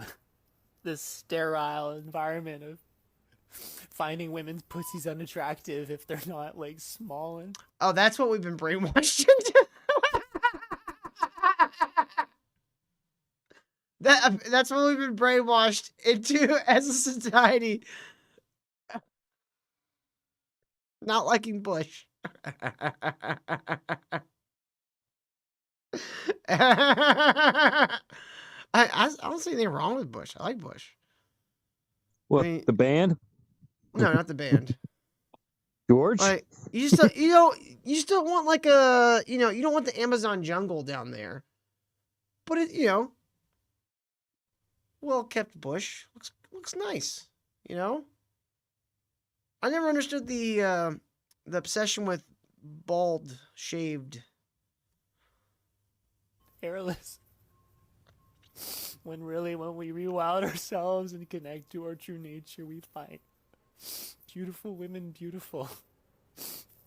this sterile environment of finding women's pussies unattractive if they're not like small and Oh, that's what we've been brainwashed into. That's what we've been brainwashed into as a society. Not liking Bush. I don't see anything wrong with Bush. I like Bush. What, I mean- the band? No, not the band. George? Like you just don't, you just don't want like a you don't want the Amazon jungle down there. But it well kept bush looks nice. I never understood the obsession with bald shaved. hairless. When we rewild ourselves and connect to our true nature, we find beautiful women beautiful.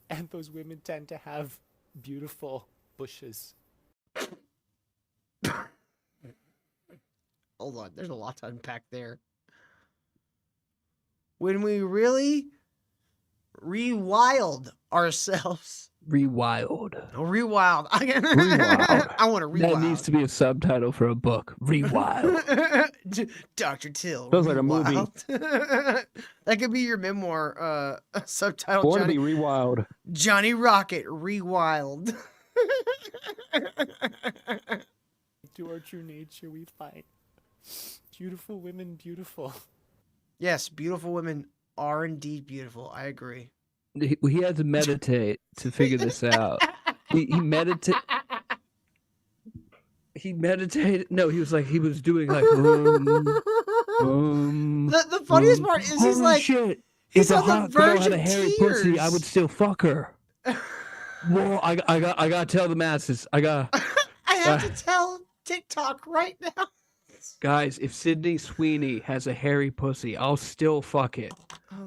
And those women tend to have beautiful bushes. Hold on, there's a lot to unpack there. when we really rewild ourselves. Rewild. Rewild. Rewild. I want to rewild. That needs to be a subtitle for a book. Rewild. Dr. Till. Sounds like a movie. Rewild. That could be your memoir subtitle. I want to Johnny, be rewild. Johnny Rocket, Rewild. To our true nature we find. Beautiful women, beautiful. Yes, beautiful women are indeed beautiful. I agree. He had to meditate to figure this out. He meditated. He meditated. No, he was doing like. The funniest part is he's like, shit. he's If a on the hot girl verge had of a hairy tears. pussy, I would still fuck her. Whoa! I gotta tell the masses. I have to tell TikTok right now. Guys, if Sydney Sweeney has a hairy pussy, I'll still fuck it.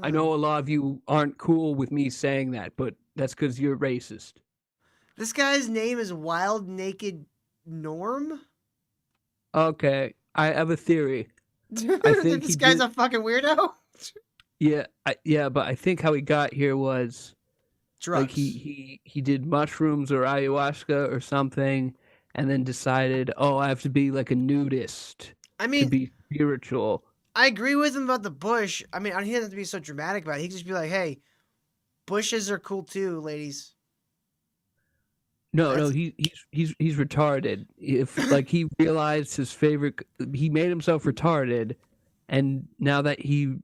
I know a lot of you aren't cool with me saying that, but that's because you're racist. This guy's name is Wild Naked Norm. Okay, I have a theory. I think This guy's a fucking weirdo. Yeah, but I think how he got here was Drugs. like he did mushrooms or ayahuasca or something, and then decided, oh, I have to be like a nudist. I mean, to be spiritual. I agree with him about the bush. I mean, he doesn't have to be so dramatic about it. He could just be like, "Hey, bushes are cool too, ladies." No, he's retarded. If like he realized his favorite, he made himself retarded, and now that he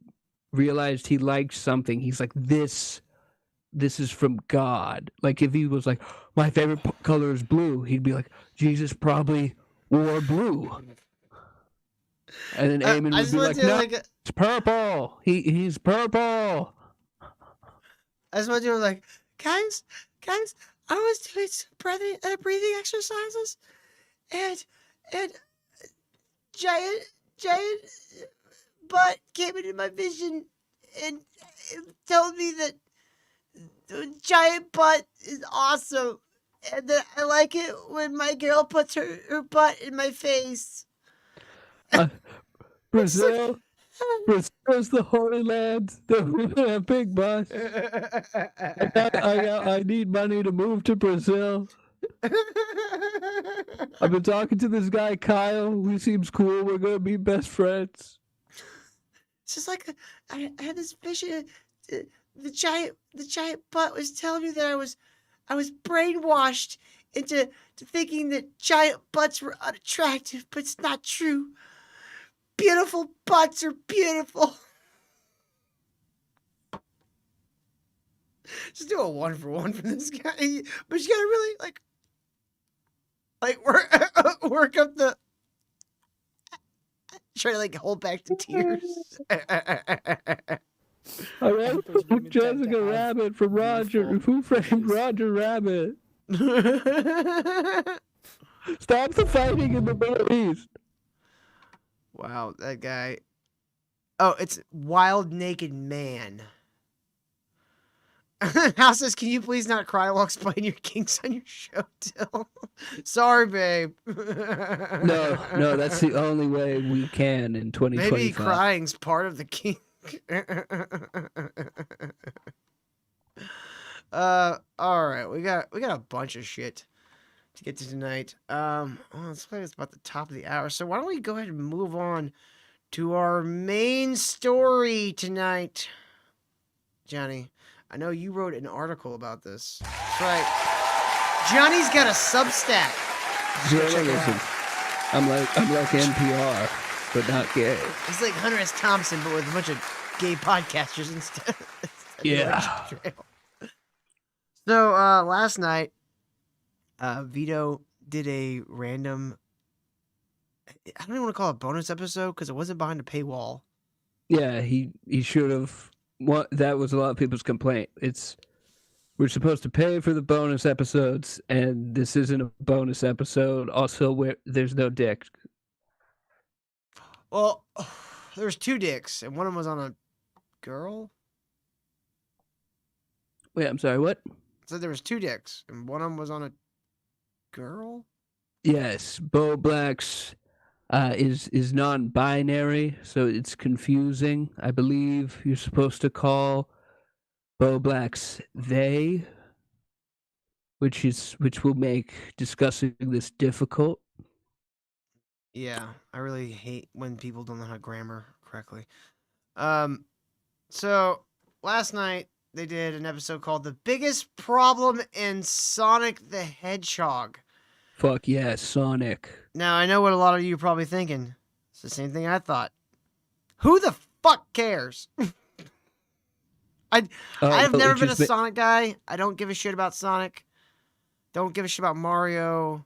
realized he liked something, he's like, this is from God. Like if he was like, my favorite color is blue, he'd be like, Jesus probably wore blue. And then Eamon would be like, no, it's purple. He's purple. I just want to do like, guys, I was doing some breathing exercises, and giant butt came into my vision, and it told me that the giant butt is awesome, and that I like it when my girl puts her butt in my face. Brazil is the Holy Land. The women have big butts. I need money to move to Brazil. I've been talking to this guy Kyle. He seems cool. We're gonna be best friends. It's just like I had this vision. The giant butt was telling me that I was brainwashed into thinking that giant butts were unattractive, but it's not true. Beautiful butts are beautiful. Just do a 1-for-1 for this guy, but you gotta really work up the. Try to like hold back the tears. I like Jessica Rabbit from Roger. Who framed Roger Rabbit? Stop the fighting in the Middle East. Wow, that guy. Oh, it's Wild Naked Man. House says, can you please not cry while explaining your kinks on your show, Till? Sorry, babe. No, that's the only way we can in 2025. Maybe crying's part of the kink. All right, we got a bunch of shit to get to tonight. It's like it's about the top of the hour, so why don't we go ahead and move on to our main story tonight, Johnny? I know you wrote an article about this. That's right. Johnny's got a Substack. Journalism. I'm like NPR, but not gay. It's like Hunter S. Thompson, but with a bunch of gay podcasters instead. Yeah. So last night, Vito did a random. I don't even want to call it a bonus episode because it wasn't behind a paywall. Yeah, he should have. That was a lot of people's complaint. We're supposed to pay for the bonus episodes, and this isn't a bonus episode. Also, where there's no dick. Well, there's 2 dicks, and one of them was on a girl. Wait, I'm sorry. What? So there was 2 dicks, and one of them was on a girl. Yes, Bowblax is non-binary, so it's confusing. I believe you're supposed to call Bowblax they, which will make discussing this difficult. Yeah, I really hate when people don't know how to grammar correctly. So last night they did an episode called "The Biggest Problem in Sonic the Hedgehog." Fuck yeah, Sonic. Now I know what a lot of you are probably thinking. It's the same thing I thought. Who the fuck cares? I've never been a Sonic guy. I don't give a shit about Sonic. Don't give a shit about Mario.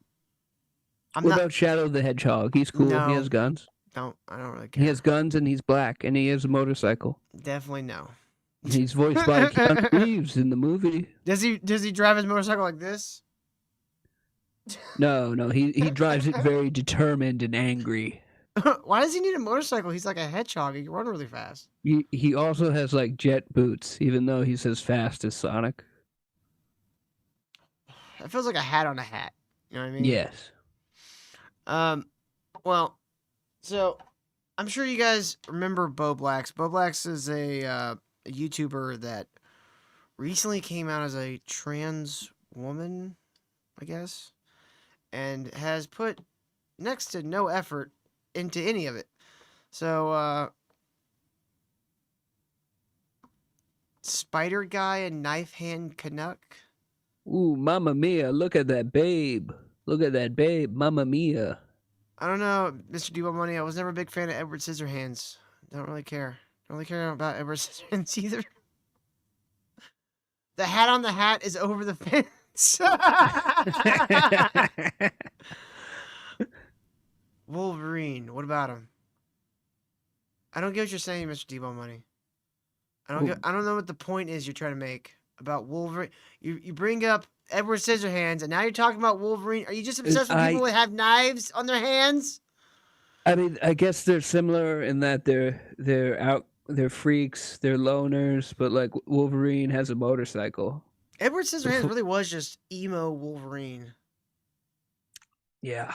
What about Shadow the Hedgehog? He's cool. No. He has guns. I don't really care. He has guns and he's black and he has a motorcycle. Definitely no. He's voiced by Keanu Reeves in the movie. Does he drive his motorcycle like this? No, he drives it very determined and angry. Why does he need a motorcycle? He's like a hedgehog. He can run really fast. He also has like jet boots, even though he's as fast as Sonic. It feels like a hat on a hat. You know what I mean? Yes. Well, so I'm sure you guys remember Bowblax. Bowblax is a YouTuber that recently came out as a trans woman, I guess, and has put next to no effort into any of it. So, Spider Guy and Knife Hand Canuck. Ooh, Mamma Mia, look at that babe. Look at that babe, Mamma Mia. I don't know, Mr. Debo Money. I was never a big fan of Edward Scissorhands. Don't really care. Don't really care about Edward Scissorhands either. The hat on the hat is over the fence. Wolverine. What about him? I don't get what you're saying, Mr. Debo Money. I don't know what the point is you're trying to make about Wolverine. You bring up Edward Scissorhands, and now you're talking about Wolverine. Are you just obsessed with people that have knives on their hands? I mean, I guess they're similar in that they're freaks, they're loners, but like Wolverine has a motorcycle. Edward Scissorhands really was just emo Wolverine. Yeah.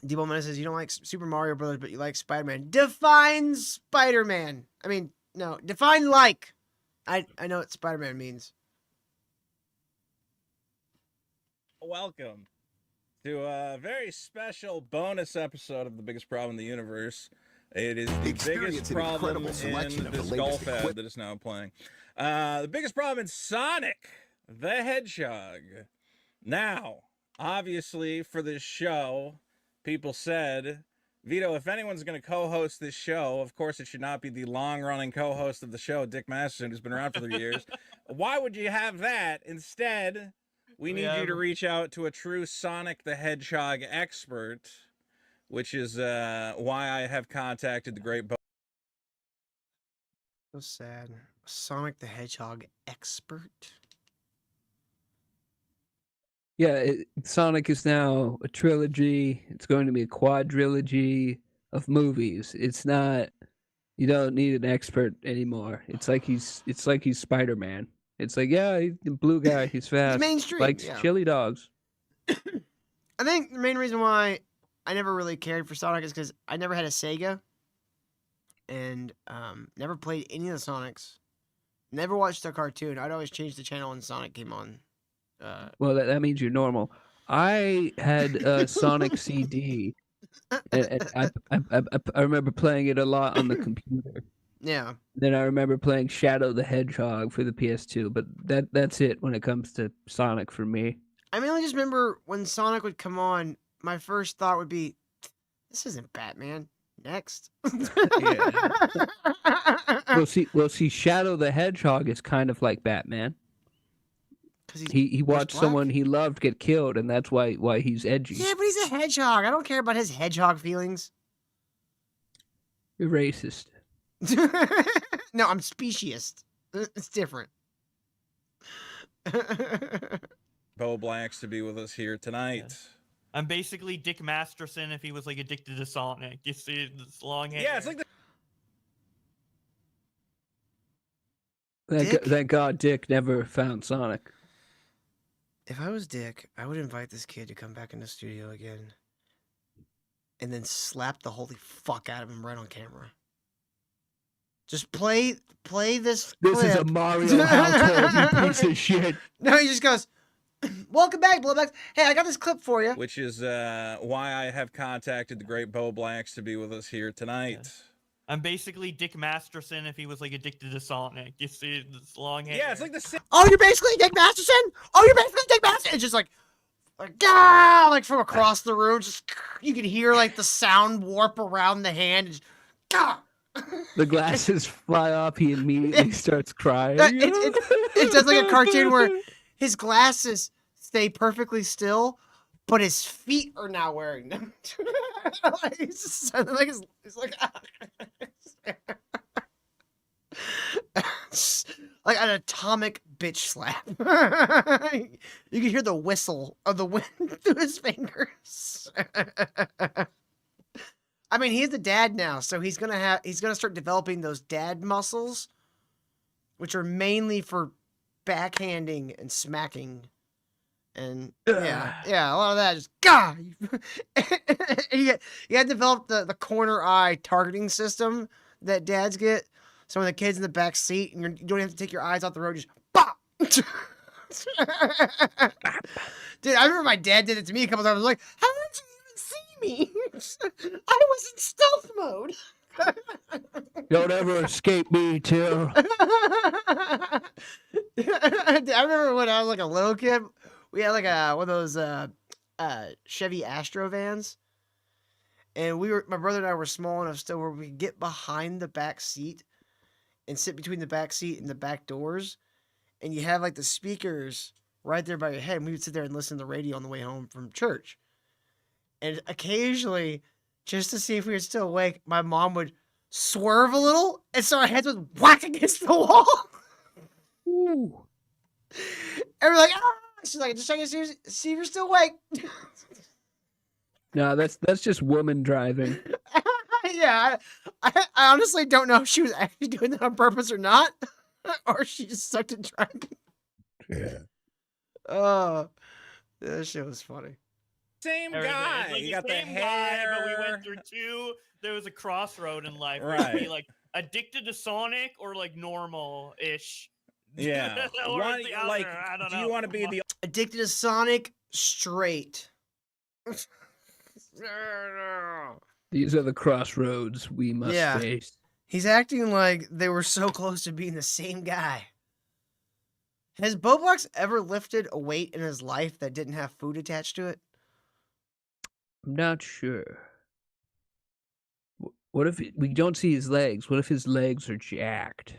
Debo Money says you don't like Super Mario Brothers, but you like Spider-Man. Define Spider-Man. I mean, no, define like. I know what Spider-Man means. Welcome to a very special bonus episode of The Biggest Problem in the Universe. It is the biggest problem in this golf ad that is now playing. The biggest problem in Sonic the Hedgehog. Now, obviously, for this show, people said, Vito, if anyone's going to co-host this show, of course it should not be the long-running co-host of the show, Dick Masterson, who's been around for 3 years. Why would you have that? Instead, we need you to reach out to a true Sonic the Hedgehog expert, which is why I have contacted the great So sad. Sonic the Hedgehog expert? Yeah, Sonic is now a trilogy. It's going to be a quadrilogy of movies. It's not. You don't need an expert anymore. It's like he's Spider-Man. It's like, yeah, he's the blue guy. He's fast. He's mainstream. Likes chili dogs. I think the main reason why I never really cared for Sonic is because I never had a Sega, and never played any of the Sonics. Never watched the cartoon. I'd always change the channel when Sonic came on. Well, that means you're normal. I had a Sonic CD. And I remember playing it a lot on the computer. Yeah. Then I remember playing Shadow the Hedgehog for the PS2, but that's it when it comes to Sonic for me. I mainly just remember when Sonic would come on, my first thought would be, this isn't Batman. Next. Well, see, Shadow the Hedgehog is kind of like Batman. He watched someone he loved get killed, and that's why he's edgy. Yeah, but he's a hedgehog. I don't care about his hedgehog feelings. You're racist. No, I'm speciest. It's different. Bowblax to be with us here tonight. Yeah. I'm basically Dick Masterson if he was like addicted to Sonic. You see this long hair. Yeah, it's like Thank God Dick never found Sonic. If I was Dick, I would invite this kid to come back in the studio again and then slap the holy fuck out of him right on camera. Just play this clip. This is a Mario household, you piece of shit. No, he just goes, welcome back, Bowblax. Hey, I got this clip for you. Which is why I have contacted the great Bowblax to be with us here tonight. I'm basically Dick Masterson if he was like addicted to Sonic. You see this long hair. Yeah, it's like the same. Oh, you're basically Dick Masterson? Oh, you're basically Dick Masterson? It's just like ah, like from across the room. Just you can hear like the sound warp around the hand. Just, ah. The glasses fly off. He immediately starts crying. It does like a cartoon where his glasses stay perfectly still, but his feet are now wearing them. he's like like an atomic bitch slap. You can hear the whistle of the wind through his fingers. I mean, he's the dad now, so he's gonna start developing those dad muscles, which are mainly for backhanding and smacking. And yeah, a lot of that just God. you got to develop the corner eye targeting system that dads get. So when the kid's in the back seat and you don't have to take your eyes off the road, just pop. Dude, I remember my dad did it to me a couple times. I was like, how did you even see me? I was in stealth mode. Don't ever escape me, Till. I remember when I was like a little kid, we had like one of those Chevy Astro vans, and my brother and I were small enough still where we could get behind the back seat and sit between the back seat and the back doors, and you have like the speakers right there by your head, and we would sit there and listen to the radio on the way home from church. And occasionally, just to see if we were still awake, my mom would swerve a little, and so our heads would whack against the wall. Ooh. And we're like, ah! She's like, just checking to see if you're still awake. No, that's just woman driving. Yeah, I honestly don't know if she was actually doing that on purpose or not, or she just sucked at driving. Yeah. Oh, that shit was funny. Same Everything. guy. Like You the got the same hair. guy, but we went through two. There was a crossroad in life. Where Right. you'd be like addicted to Sonic or like normal-ish. Yeah. Or Why- the other, like, I don't do know. you want to be the Addicted to Sonic, straight. These are the crossroads we must face. He's acting like they were so close to being the same guy. Has Bowblax ever lifted a weight in his life that didn't have food attached to it? I'm not sure. What if we don't see his legs? What if his legs are jacked?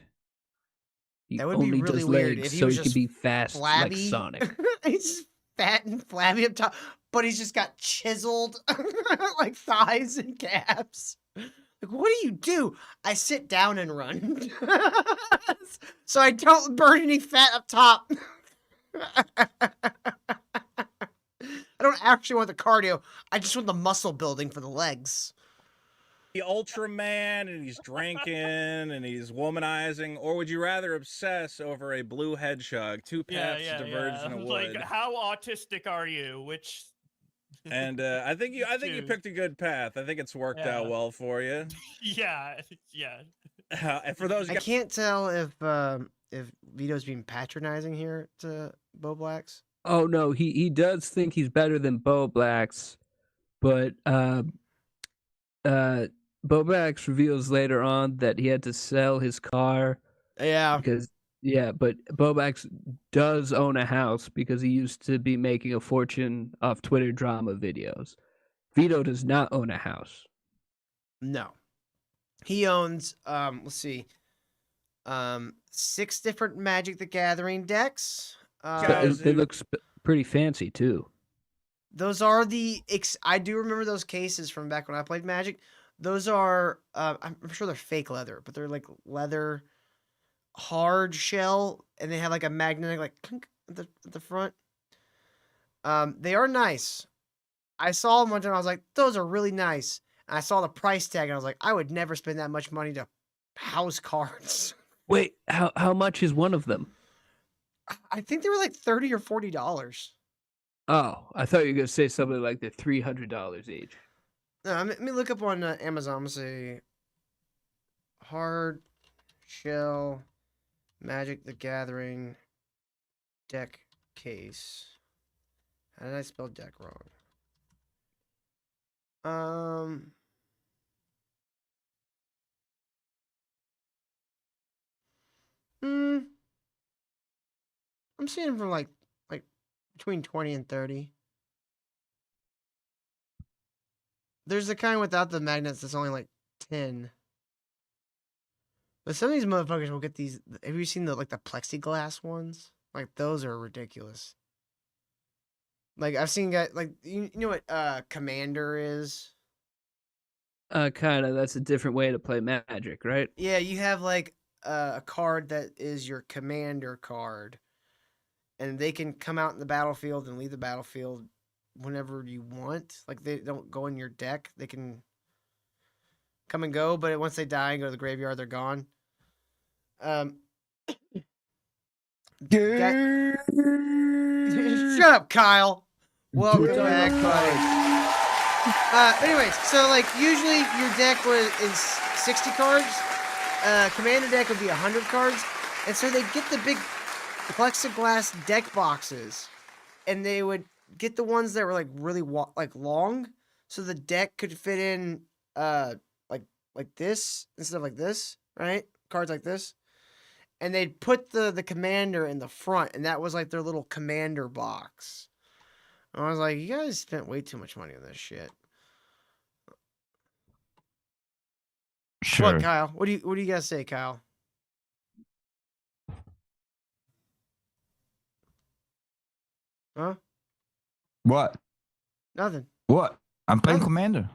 He That would be only really does weird legs if he so was he can just be fast flabby. like Sonic. He's just fat and flabby up top, but he's just got chiseled like thighs and calves. Like, what do? I sit down and run. So I don't burn any fat up top. I don't actually want the cardio. I just want the muscle building for the legs. Ultraman and he's drinking and he's womanizing, or would you rather obsess over a blue hedgehog, two paths diverged in a wood? Like, how autistic are you? Which? And I think you picked a good path. I think it's worked out well for you. Yeah. And for those I guys, can't tell if Vito's being patronizing here to Bowblax. Oh no, he does think he's better than Bowblax, but Bowblax reveals later on that he had to sell his car. Yeah. But Bowblax does own a house because he used to be making a fortune off Twitter drama videos. Vito does not own a house. No. He owns, let's see, 6 different Magic the Gathering decks. They look pretty fancy too. Those are I do remember those cases from back when I played Magic. Those are, I'm sure they're fake leather, but they're like leather hard shell, and they have like a magnetic like clink at the front. They are nice. I saw them one time. I was like, those are really nice. And I saw the price tag, and I was like, I would never spend that much money to house cards. Wait, how much is one of them? I think they were like $30 or $40. Oh, I thought you were gonna say something like they're $300 each. No, let me look up on Amazon. I'm gonna say hard shell Magic the Gathering deck case. How did I spell deck wrong? I'm seeing from like between 20 and 30. There's the kind without the magnets that's only like 10. But some of these motherfuckers will get these. Have you seen the plexiglass ones? Like those are ridiculous. Like I've seen guys like you know what Commander is? Kind of. That's a different way to play Magic, right? Yeah, you have like a card that is your Commander card, and they can come out in the battlefield and leave the battlefield whenever you want. Like they don't go in your deck. They can come and go, but once they die and go to the graveyard, they're gone. Shut up, Kyle. Welcome back, buddy. Anyways, so like usually your deck is 60 cards. Commander deck would be 100 cards, and so they get the big plexiglass deck boxes, and they would get the ones that were like really long, so the deck could fit in like this instead of like this, right? Cards like this. And they'd put the commander in the front, and that was like their little commander box. And I was like, you guys spent way too much money on this shit. Sure. What, Kyle? What do you guys say, Kyle? Huh? What? Nothing. What? I'm playing Nothing. Commander.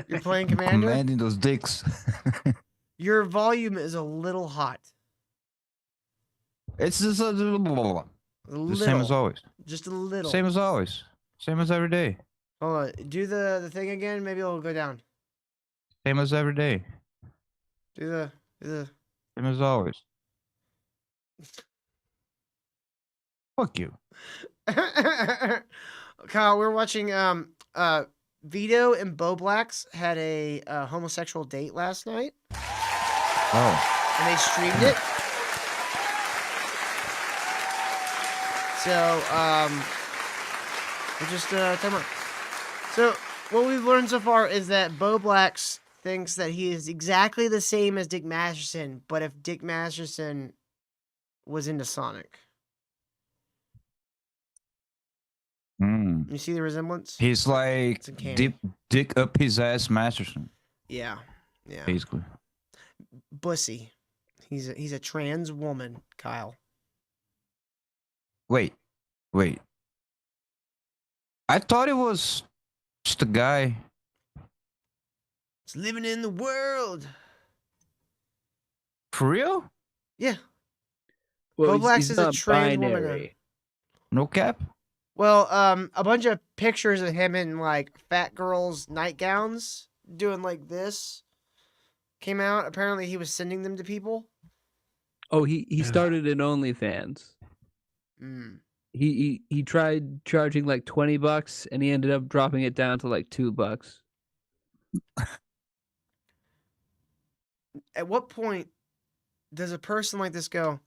You're playing I'm Commander? commanding those dicks. Your volume is a little hot. It's just a little. The same as Little. always. Just a little. Same as always. Same as every day. Hold on. Do the thing again. Maybe it'll go down. Same as every day. Do the. Same as always. Fuck you. Kyle, we're watching Vito and Bowblax had a homosexual date last night. Oh. And they streamed it. So, we're just talking about. So, what we've learned so far is that Bowblax thinks that he is exactly the same as Dick Masterson, but if Dick Masterson was into Sonic. You see the resemblance? He's like dick up his ass Masterson. Yeah. Basically. Bussy. He's a trans woman, Kyle. Wait. I thought it was just a guy. It's living in the world. For real? Yeah. Well, Bowblax he's is a not trans woman. binary. No cap? Well, a bunch of pictures of him in like fat girls' nightgowns doing like this came out. Apparently, he was sending them to people. Oh, he started in OnlyFans. He tried charging like $20, and he ended up dropping it down to like $2. At what point does a person like this go,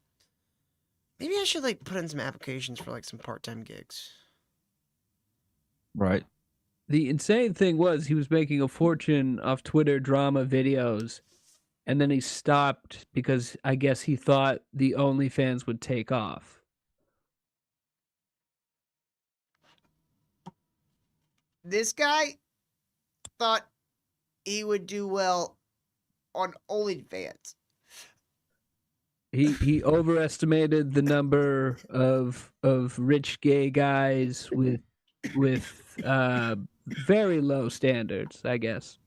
maybe I should like put in some applications for like some part-time gigs? Right. The insane thing was he was making a fortune off Twitter drama videos, and then he stopped because I guess he thought the OnlyFans would take off. This guy thought he would do well on OnlyFans. He overestimated the number of rich gay guys with very low standards, I guess.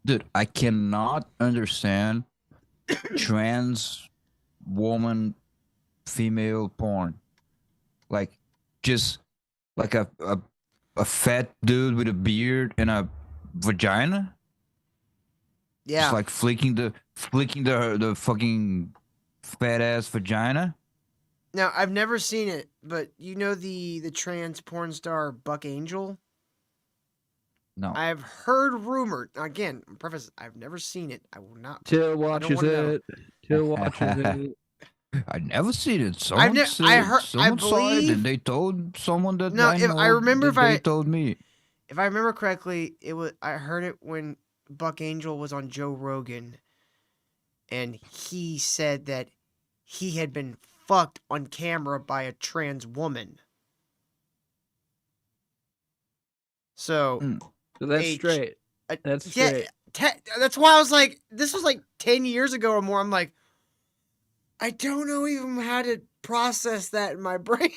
Dude, I cannot understand trans woman female porn. Like just like a fat dude with a beard and a vagina. Yeah. Just like flicking the fucking fat ass vagina. Now, I've never seen it, but you know the trans porn star Buck Angel? No. I've heard rumored. Again, preface, I've never seen it. I will not. Till watches it. Till watches it. I never seen it. I Someone saw it, and they told someone that I know. They told me. If I remember correctly, I heard it when Buck Angel was on Joe Rogan, and he said that he had been fucked on camera by a trans woman. So, So that's straight. That's straight. That's why I was like, this was like 10 years ago or more. I'm like, I don't know even how to process that in my brain.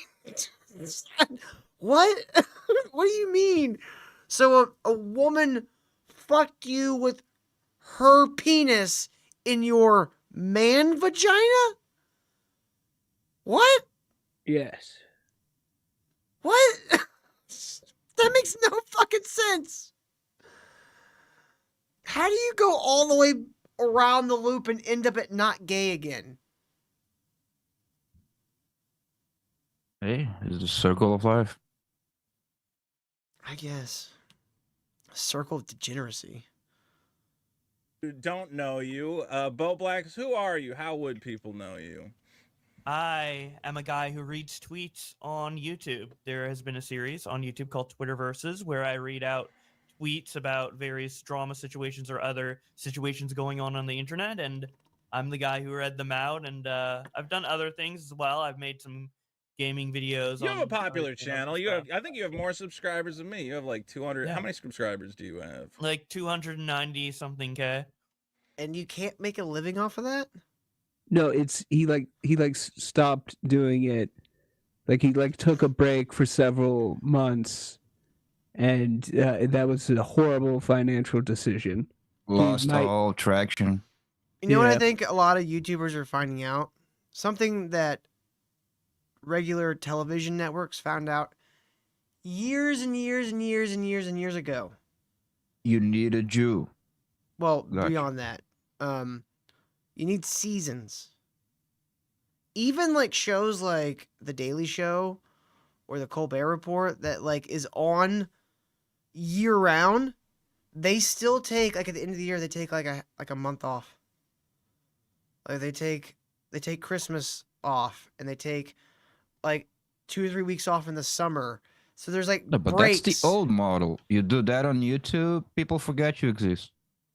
What? What do you mean? So a woman fucked you with her penis in your man vagina? What? Yes. What? That makes no fucking sense. How do you go all the way around the loop and end up at not gay again? Hey, it's the circle of life. I guess. A circle of degeneracy. Who don't know you, Bowblax, who are you? How would people know you? I am a guy who reads tweets on YouTube. There has been a series on YouTube called Twitterverses where I read out tweets about various drama situations or other situations going on the internet, and I'm the guy who read them out. And I've done other things as well. I've made some gaming videos. You have a popular channel. I think you have more subscribers than me. You have like 200. Yeah. How many subscribers do you have? Like 290 something K. And you can't make a living off of that? No, he stopped doing it. Like he took a break for several months, and that was a horrible financial decision. Lost all traction. You know what I think a lot of YouTubers are finding out? Something that regular television networks found out years and years and years and years and years ago. You need a Jew. Well, beyond that, you need seasons. Even like shows like The Daily Show or The Colbert Report that like is on year round, they still take like at the end of the year they take like a month off. Like they take Christmas off and they take like 2 or 3 weeks off in the summer. So there's like No, but breaks. that's the old model. You do that on YouTube, people forget you exist.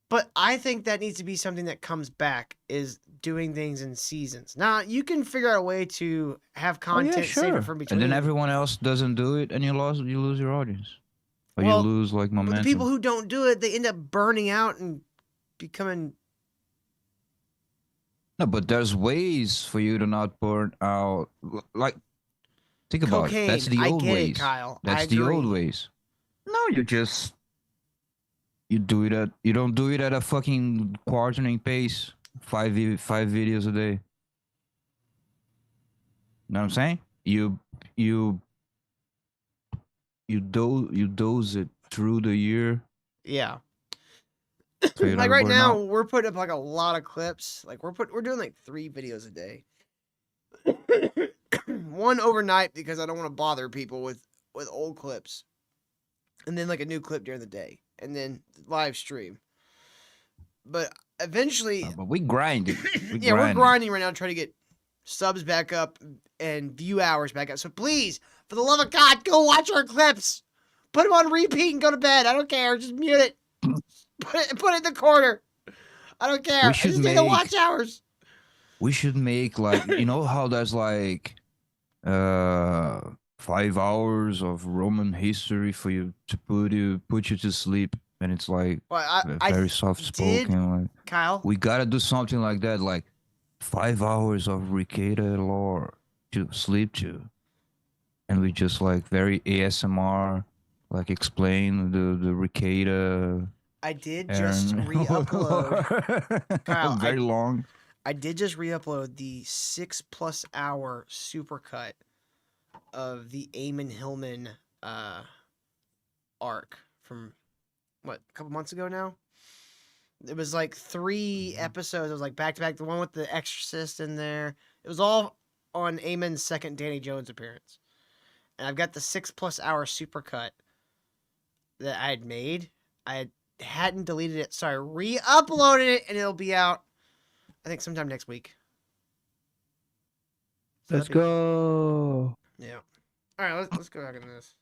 But I think that needs to be something that comes back, is doing things in seasons. Now, you can figure out a way to have content saved from between. And then everyone else doesn't do it, and you lose your audience. Or Well, you lose like momentum. But the people who don't do it, they end up burning out and becoming... No, but there's ways for you to not burn out. Like, think about it. That's the old ways. It, Kyle. That's the old ways. No, you don't do it at a fucking quartering pace. 5 videos a day. Know what I'm saying? You dose it through the year. Yeah. So like right now, we're putting up like a lot of clips. Like we're doing like 3 videos a day. One overnight because I don't want to bother people with old clips. And then like a new clip during the day. And then live stream. But eventually... but we grinding. We're grinding right now trying to get subs back up and view hours back up. So please, for the love of God, go watch our clips. Put them on repeat and go to bed. I don't care. Just mute it. Put it in the corner. I don't care. I just need the watch hours. We should make like, you know how there's like 5 hours of Roman history for you to put you to sleep, and it's like very soft spoken. Like, Kyle, we gotta do something like that, like 5 hours of Ricada lore to sleep to, and we just like very ASMR, like explain the Ricada. I did just re-upload. Kyle, very long. I did just re-upload the 6+ hour supercut of the Eamon Hillman arc from a couple months ago now. It was like 3 episodes. It was like back to back. The one with the Exorcist in there. It was all on Eamon's second Danny Jones appearance. And I've got the 6+ hour supercut that I had made. I hadn't deleted it, so I re-uploaded it, and it'll be out, I think, sometime next week. So Let's go. Yeah. All right, let's go back into this.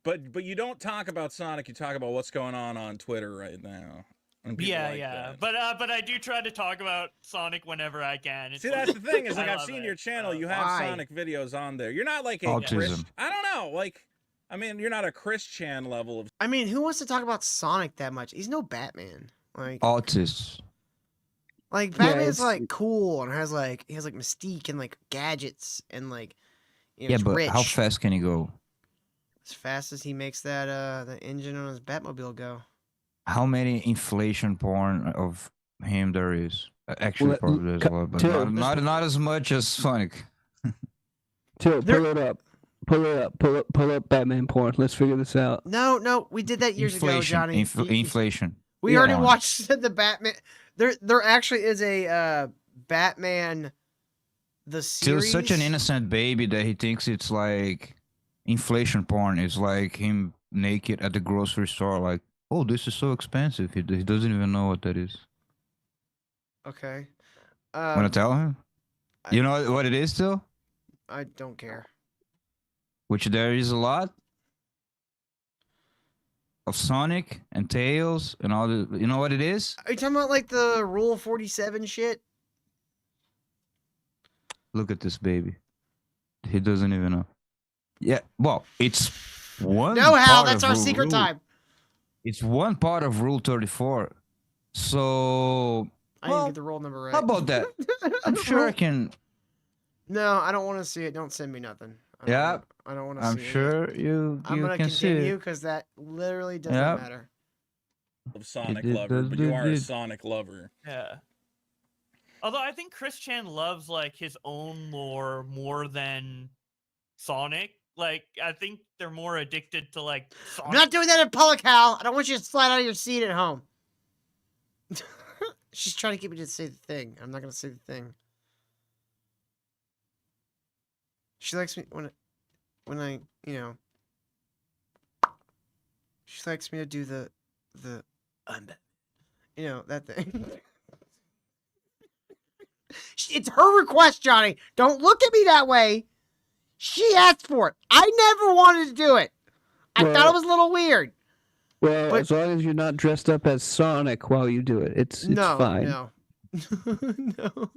But you don't talk about Sonic. You talk about what's going on Twitter right now. And people Yeah, like yeah. that. But I do try to talk about Sonic whenever I can. It's See, that's the thing is, like, I I've love seen it. your channel. You have Why? Sonic videos on there. You're not like a Autism. I don't know. Like, I mean, you're not a Chris Chan level of. I mean, who wants to talk about Sonic that much? He's no Batman. Autists. Like Yeah, Batman's it's- like cool and he has like mystique and like gadgets and like Yeah, he's but rich. how fast can he go? As fast as he makes that the engine on his Batmobile go. How many inflation porn of him there is? Actually, Well, probably there's a lot, but Till- not as much as Sonic. Till, pull it up. Pull it up. Pull up Batman porn. Let's figure this out. No, we did that years ago, Inflation. Johnny. Inflation. We Yeah. already watched the Batman. There actually is a Batman the series. Till's such an innocent baby that he thinks it's like inflation porn. It's like him naked at the grocery store, like, oh, this is so expensive. He doesn't even know what that is. Okay. Want to tell him? You know what it is, Till? I don't care. Which there is a lot of Sonic and Tails and all the. You know what it is? Are you talking about like the Rule 47 shit? Look at this baby. He doesn't even know. Yeah, well, it's one. No, Hal, part that's of our secret time. It's one part of Rule 34. So, I didn't get the roll number right. how about that? I'm sure I can. No, I don't want to see it. Don't send me nothing. Yeah, I don't want to I'm see sure it. you I'm gonna can see continue it. because that literally doesn't Yeah. matter. Of Sonic It lover, does but you are a good. Sonic lover. Yeah. Although I think Chris Chan loves like his own lore more than Sonic. Like I think they're more addicted to like Sonic. I'm not doing that in public, Hal. I don't want you to slide out of your seat at home. She's trying to get me to say the thing. I'm not gonna say the thing. She likes me when I she likes me to do the that thing. It's her request, Johnny. Don't look at me that way. She asked for it. I never wanted to do it. I thought it was a little weird. Well, But- as long as you're not dressed up as Sonic while you do it, it's fine. No. No.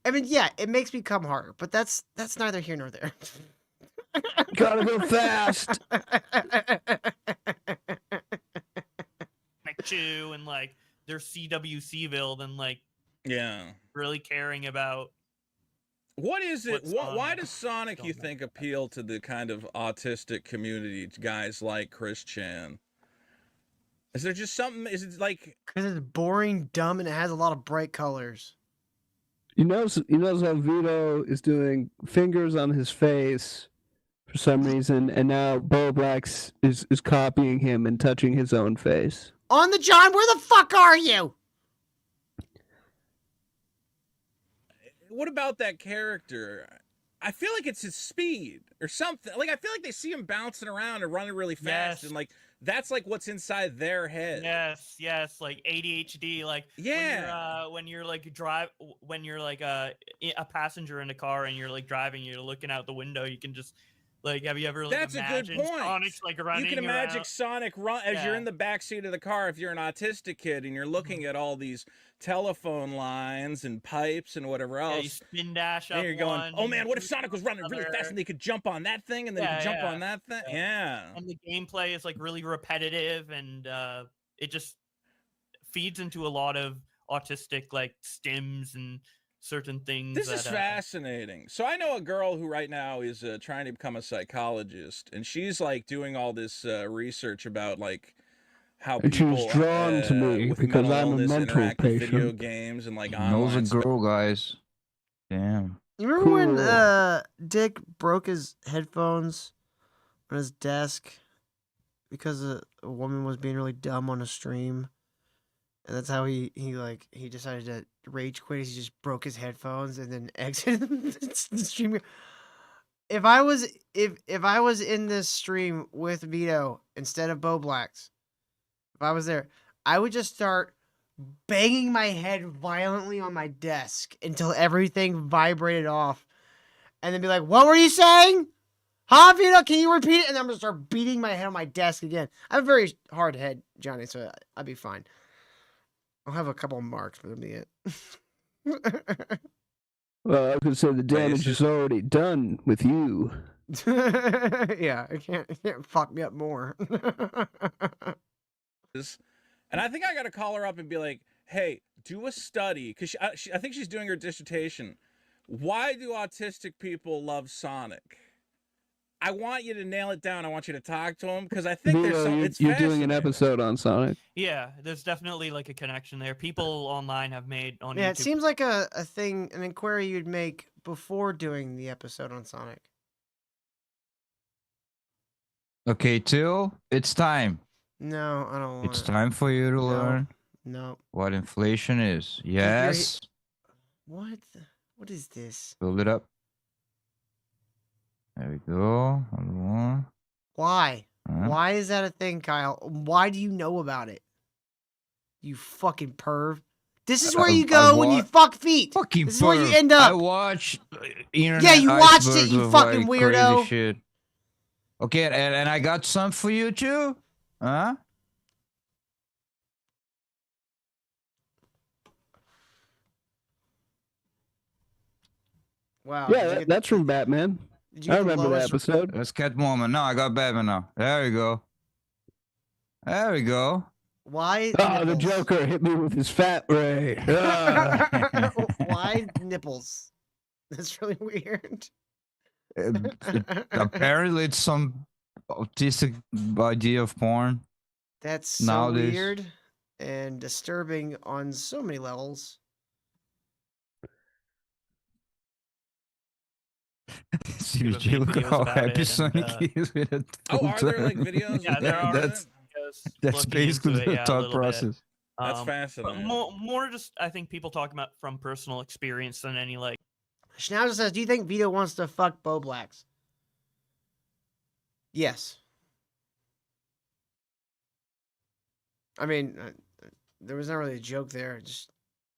I mean, yeah, it makes me come harder, but that's neither here nor there. Gotta go fast. Like Chew and like their CWCville than like Yeah. really caring about. What is it? What's Why Sonic? does Sonic, you think, appeal to the kind of autistic community, to guys like Chris Chan? Is there just something? Is it like? Because it's boring, dumb, and it has a lot of bright colors. You notice how Vito is doing fingers on his face for some reason, and now Bowblax is copying him and touching his own face. On the John, where the fuck are you? What about that character? I feel like it's his speed or something. Like I feel like they see him bouncing around and running really fast, Yes. and like that's like what's inside their head. Yes, like ADHD. Like when you're like when you're like a passenger in a car and you're like driving, you're looking out the window. You can just like, have you ever like That's a good imagined point. Sonic's like running? You can imagine around? Sonic run as you're Yeah. in the back seat of the car if you're an autistic kid and you're looking at all these telephone lines and pipes and whatever Yeah, you else. spin dash up. and you're going, one, oh you man, what if shoot Sonic was running really another." fast and they could jump on that thing and then he Yeah, could jump yeah. on that thing? Yeah. And the gameplay is like really repetitive, and it just feeds into a lot of autistic like stims and certain things. This is that, fascinating. So I know a girl who right now is trying to become a psychologist, and she's like doing all this research about like how And she was people drawn to me with because mental I'm a illness mental interact with video patient. games and like He knows online a stuff. girl, guys. Damn. You remember when Cool. Dick broke his headphones on his desk because a woman was being really dumb on a stream, and that's how he decided to rage quit is he just broke his headphones and then exited the stream. If I was in this stream with Vito instead of Bowblax, if I was there, I would just start banging my head violently on my desk until everything vibrated off, and then be like, "What were you saying? Huh, Vito? Can you repeat it?" And I'm gonna start beating my head on my desk again. I have a very hard head, Johnny, so I'd be fine. I'll have a couple of marks, but that'll be it. Well, I was gonna say the damage is already done with you. Yeah, it can't fuck me up more. And I think I got to call her up and be like, hey, do a study, because I think she's doing her dissertation. Why do autistic people love Sonic? I want you to nail it down. I want you to talk to him, because I think Vito, there's some. It's you're doing an fascinating. episode on Sonic. Yeah, there's definitely like a connection there. People online have made on Yeah, YouTube. it seems like a thing, an inquiry you'd make before doing the episode on Sonic. Okay, Till, it's time. No, I don't want It's it. time for you to learn No. what inflation is. Yes. What? What is this? Build it up. There we go. One more. Why? Huh? Why is that a thing, Kyle? Why do you know about it? You fucking perv. This is where you go when you fuck feet. Fucking This is where you perv. end up. I watch internet Yeah, you watched it, icebergs you of, fucking like, weirdo. Crazy shit. Okay, and I got some for you too. Huh? Wow. Yeah, that's from Batman. Did you I get the remember that lowest- episode. That's Catwoman. No, I got Batman now. There we go. There we go. Why? Oh, the Joker hit me with his fat ray. Ah. Why nipples? That's really weird. Apparently, it's some autistic idea of porn. That's so Nowadays. weird and disturbing on so many levels. CBG, look at videos how about happy it and, Sonic is with a Oh, are there like turn. videos? Yeah, there are That's videos looking basically into it, the yeah, a thought little bit. process. That's But fascinating. more just I think people talking about from personal experience than any like. Schnauzer says, "Do you think Vito wants to fuck Bowblax?" Yes. I mean, there was not really a joke there. Just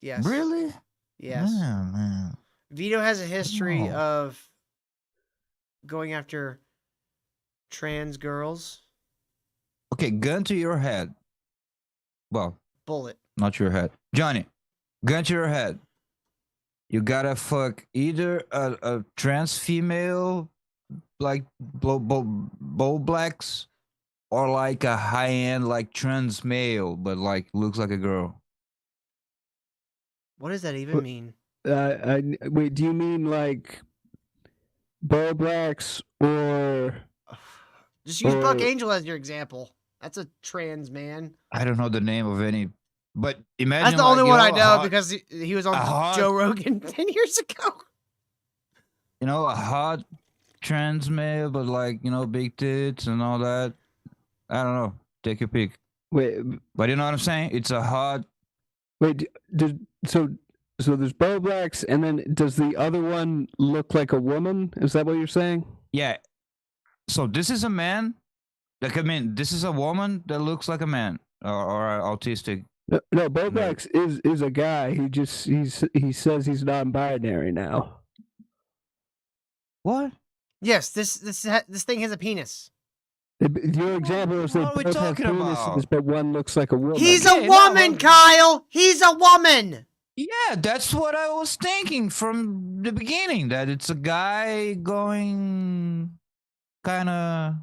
yes. Really? Yes. Yeah, man. Vito has a history No. of going after trans girls. Okay, gun to your head. Well, Bullet. not your head. Johnny, gun to your head. You gotta fuck either a trans female, like Bowblax, or like a high-end, like trans male, but like looks like a girl. What does that even mean? Wait, do you mean like Bowblax or Just use or- Buck Angel as your example. That's a trans man. I don't know the name of any, but imagine That's the like, only you one I a know hot- because he was on a hot- Joe Rogan 10 years ago. you know, a hot trans male, but like, you know, big tits and all that. I don't know. Take your pick. wait, But you know what I'm saying? It's a hot. so there's Bowblax, and then does the other one look like a woman? Is that what you're saying? Yeah. So this is a man. Like, I mean, this is a woman that looks like a man or autistic. No, Bowblax is a guy. He says he's non-binary now. What? Yes, this thing has a penis. Your example is What they are we both have talking about? penises, but one looks like a woman. He's Okay, a no, woman, but- Kyle. He's a woman. Yeah, that's what I was thinking from the beginning. That it's a guy going kind of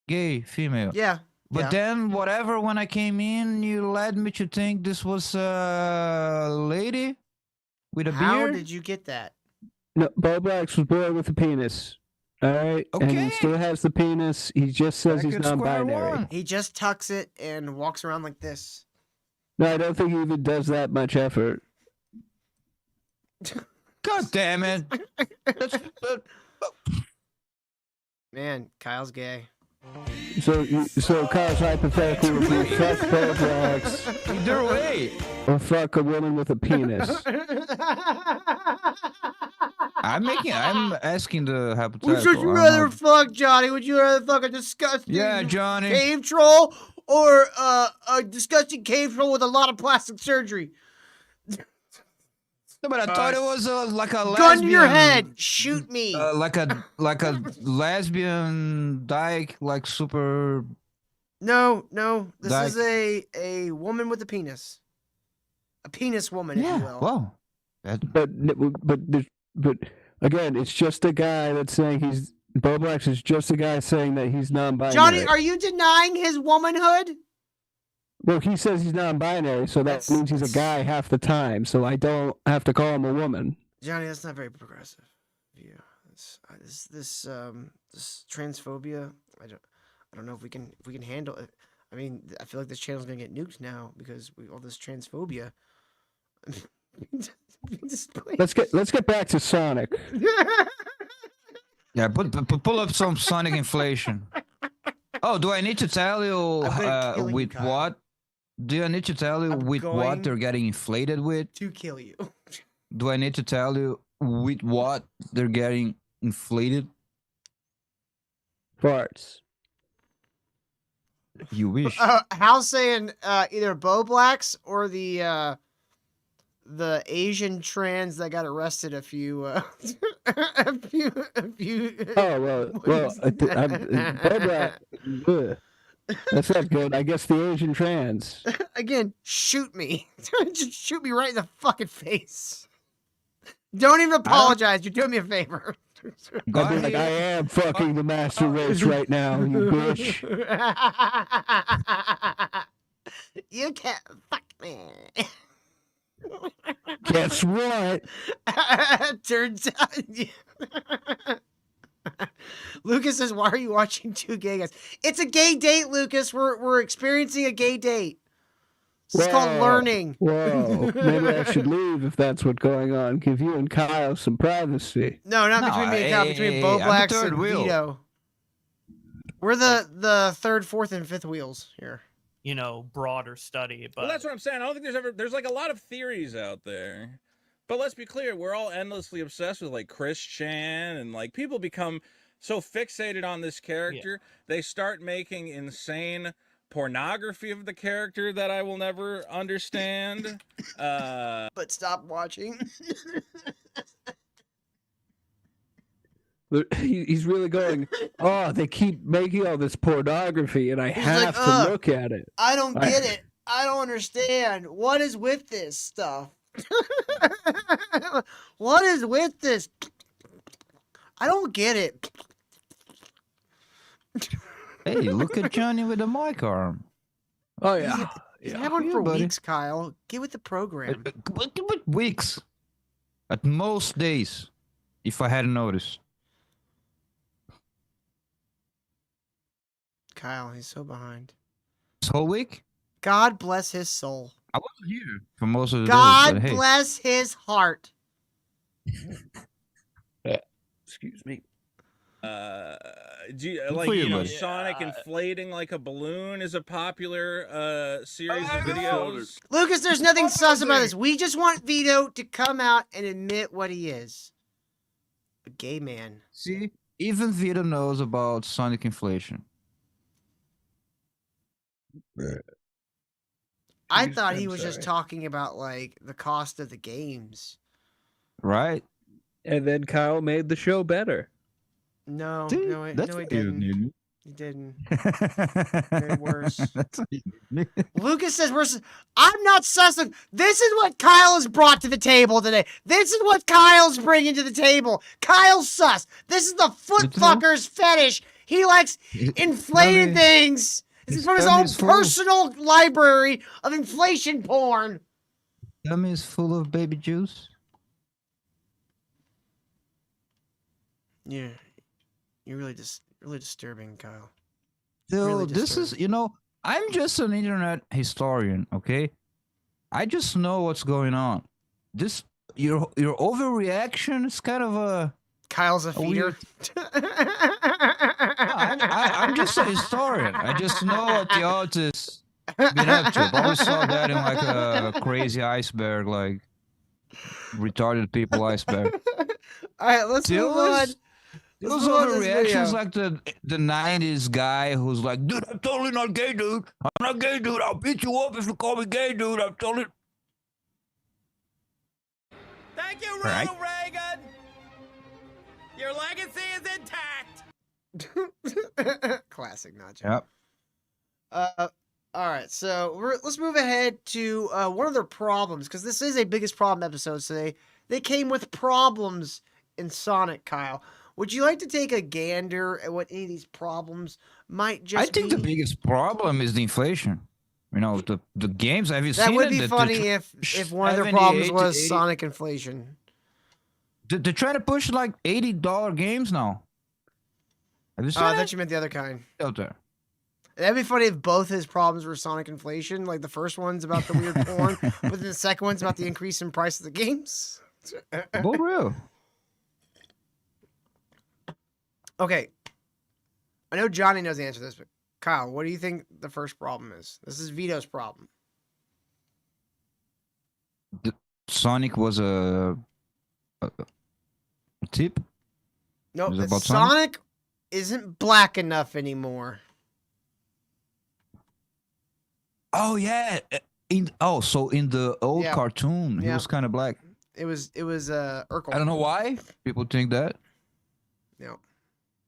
gay female. Yeah. But yeah. then, whatever, when I came in, you led me to think this was a lady with a How beard. did you get that? No, Bowblax was born with a penis. All right, and he Okay. still has the penis. He just says Back he's at square non-binary. one. He just tucks it and walks around like this. No, I don't think he even does that much effort. God damn it. That's, Man, Kyle's gay. So Kyle's hypothetical would be fuck Bowblax Either way. or fuck a woman with a penis. I'm asking the hypothetical. Which would you rather fuck, Johnny? Would you rather fuck a disgusting Johnny. cave troll or a disgusting cave troll with a lot of plastic surgery? No, but I thought it was like a lesbian. Gun to your head. Shoot me. Like a lesbian dyke, like super. No. This Dyke. is a woman with a penis. A penis woman, if you will. Well. But again, it's just a guy that's saying he's Bowblax is just a guy saying that he's non-binary. Johnny, are you denying his womanhood? Well, he says he's non-binary, so that means he's a guy half the time. So I don't have to call him a woman. Johnny, that's not very progressive view. This transphobia. I don't know if we can handle it. I mean, I feel like this channel's gonna get nuked now because all this transphobia. Let's get back to Sonic. Yeah, pull up some Sonic inflation. Oh, do I need to tell you with what? Do I need to tell you what they're getting inflated with? To kill you. Do I need to tell you with what they're getting inflated? Farts. You wish. Hal's saying either Bowblax or the Asian trans that got arrested a few. Oh well, Bowblax. That's not good. I guess the Asian trans. Again, shoot me. Just shoot me right in the fucking face. Don't even apologize. You're doing me a favor. I'd be like, I am fucking the master race right now, you bitch. You can't fuck me. Guess what? Turns out. Lucas says, "Why are you watching two gay guys?" It's a gay date, Lucas. We're experiencing a gay date. It's called learning. Whoa, maybe I should leave if that's what's going on. Give you and Kyle some privacy. No, not between me and Kyle. Between Bowblax and Vito. We're the third, fourth, and fifth wheels here. You know, broader study, but well, that's what I'm saying. I don't think there's like a lot of theories out there. But let's be clear, we're all endlessly obsessed with like Chris Chan, and like people become so fixated on this character, they start making insane pornography of the character that I will never understand. But stop watching. He's really going, oh, they keep making all this pornography and I have to look at it. I don't get it. I don't understand. What is with this stuff? What is with this? I don't get it. Hey, look at Johnny with the mic arm. Oh, yeah. He's had one for weeks, Kyle. Get with the program. Weeks. At most days, if I hadn't noticed. Kyle, he's so behind. This whole week? God bless his soul. I wasn't here for most of the God days. God bless his heart. Excuse me. Do you, like you know, Sonic inflating like a balloon is a popular series of videos. Lucas, there's nothing sus about this. We just want Vito to come out and admit what he is. A gay man. See, even Vito knows about Sonic inflation. I thought he was just talking about like the cost of the games. Right. And then Kyle made the show better. No, See, no, he what didn't. you He didn't. Made worse. That's what you need. Lucas says I'm not sussing. This is what Kyle has brought to the table today. This is what Kyle's bringing to the table. Kyle's sus. This is the foot fucker's fetish. He likes inflated things. This is from his own personal library of inflation porn. Tummy is full of baby juice. Yeah. You're really disturbing, Kyle. So Really this is, you know, I'm just an internet historian, okay? I just know what's going on. This your overreaction is kind of a Kyle's a feeder. I'm just a historian. I just know what the artists been up to. I've always saw that in like a crazy iceberg, like retarded people iceberg. All right, let's move on. Those overreactions, like the '90s guy who's like, dude, I'm totally not gay, dude. I'm not gay, dude. I'll beat you up if you call me gay, dude. I'm totally. Thank you, Right. Ronald Reagan. Your legacy is intact. Classic Nacho. Yep. All right, so let's move ahead to one of their problems, because this is a biggest problem episode. So they came with problems in Sonic, Kyle. Would you like to take a gander at what any of these problems might just I think be? the biggest problem is the inflation. You know, the games. Have you That seen would it? be funny if one of their problems was Sonic inflation. They're trying to push like $80 games now. Have you seen I it? thought you meant the other kind. Out there. That'd be funny if both his problems were Sonic inflation. Like the first one's about the weird porn, but then the second one's about the increase in price of the games. For real. Okay. I know Johnny knows the answer to this, but Kyle, what do you think the first problem is? This is Vito's problem. Sonic was a tip? Nope, Was it it's about Sonic? Sonic isn't black enough anymore. Oh yeah. So in the old Yeah. cartoon, he Yeah. was kind of black. It was Urkel. I don't know why people think that. No.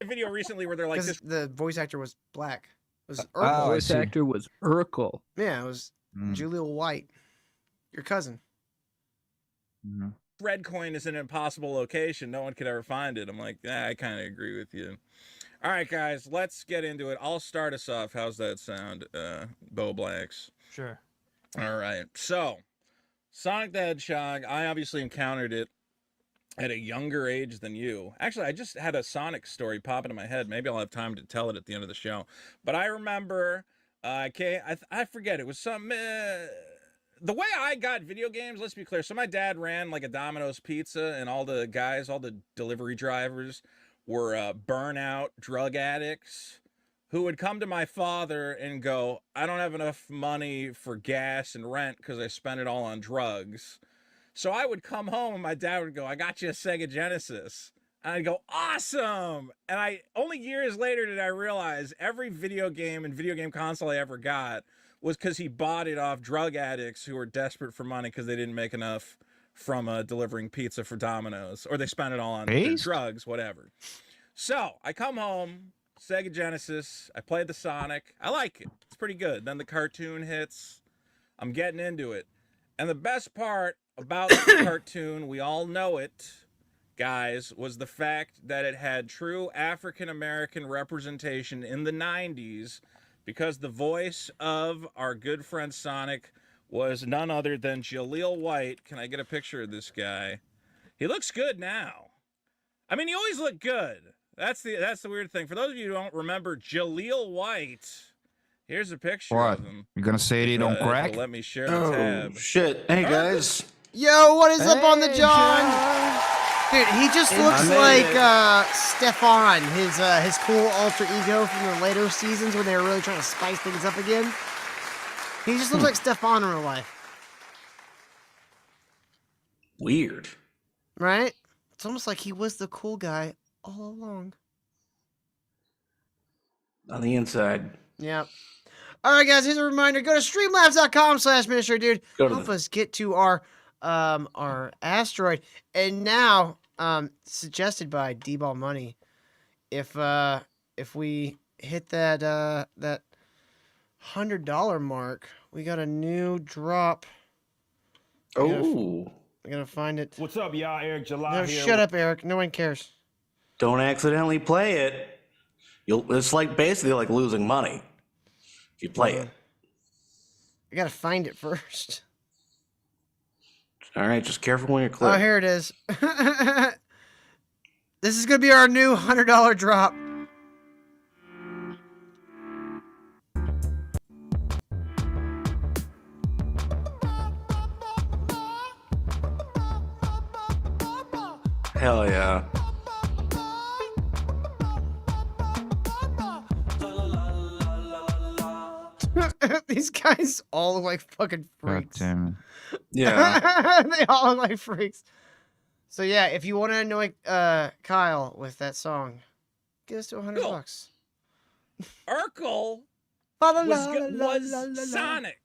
A video recently where they're like, Because the voice actor was black. It was Oh, Urkel. I Voice see. actor was Urkel. Yeah, it was Julia White. Your cousin. red coin is an impossible location. No one could ever find it. I'm like, I kind of agree with you. All right, guys, let's get into it. I'll start us off. How's that sound, Bowblax? Sure. All right. So, Sonic the Hedgehog, I obviously encountered it at a younger age than you. Actually, I just had a Sonic story pop into my head. Maybe I'll have time to tell it at the end of the show. But I remember, I forget, it was some... the way I got video games, let's be clear. So my dad ran like a Domino's Pizza, and all the guys, all the delivery drivers were burnout drug addicts who would come to my father and go, I don't have enough money for gas and rent because I spent it all on drugs. So I would come home and my dad would go, I got you a Sega Genesis. And I'd go, awesome. And only years later did I realize every video game and video game console I ever got was because he bought it off drug addicts who were desperate for money because they didn't make enough from delivering pizza for Domino's, or they spent it all on their drugs, whatever. So I come home, Sega Genesis, I played the Sonic. I like it. It's pretty good. Then the cartoon hits. I'm getting into it. And the best part about the cartoon, we all know it, guys, was the fact that it had true African-American representation in the 90s, because the voice of our good friend Sonic was none other than Jaleel White. Can I get a picture of this guy? He looks good now. I mean, he always looked good. That's the weird thing. For those of you who don't remember Jaleel White, here's a picture What? of him. You gonna say they don't crack? Let me share the tab. Shit. Hey, guys. Yo, what is up on the John? Dude, he just looks like Stefan, his cool alter ego from the later seasons when they were really trying to spice things up again. He just looks like Stefan in real life. Weird. Right? It's almost like he was the cool guy all along. On the inside. Yeah. All right, guys, here's a reminder. Go to streamlabs.com/ministry, dude. Go to Help us get to our asteroid. And now, suggested by D-Ball Money, if we hit that $100 mark, we got a new drop. Oh. I gotta find it. What's up, y'all? Eric July No, here. shut up, Eric. No one cares. Don't accidentally play it. It's like basically like losing money if you play it. I gotta find it first. All right, just careful when you're clicking. Oh, here it is. This is gonna be our new $100 drop. Hell yeah. These guys all look like fucking God freaks. damn it. Yeah. They all look like freaks. So yeah, if you want to annoy Kyle with that song, give us to $100. Urkel was Sonic.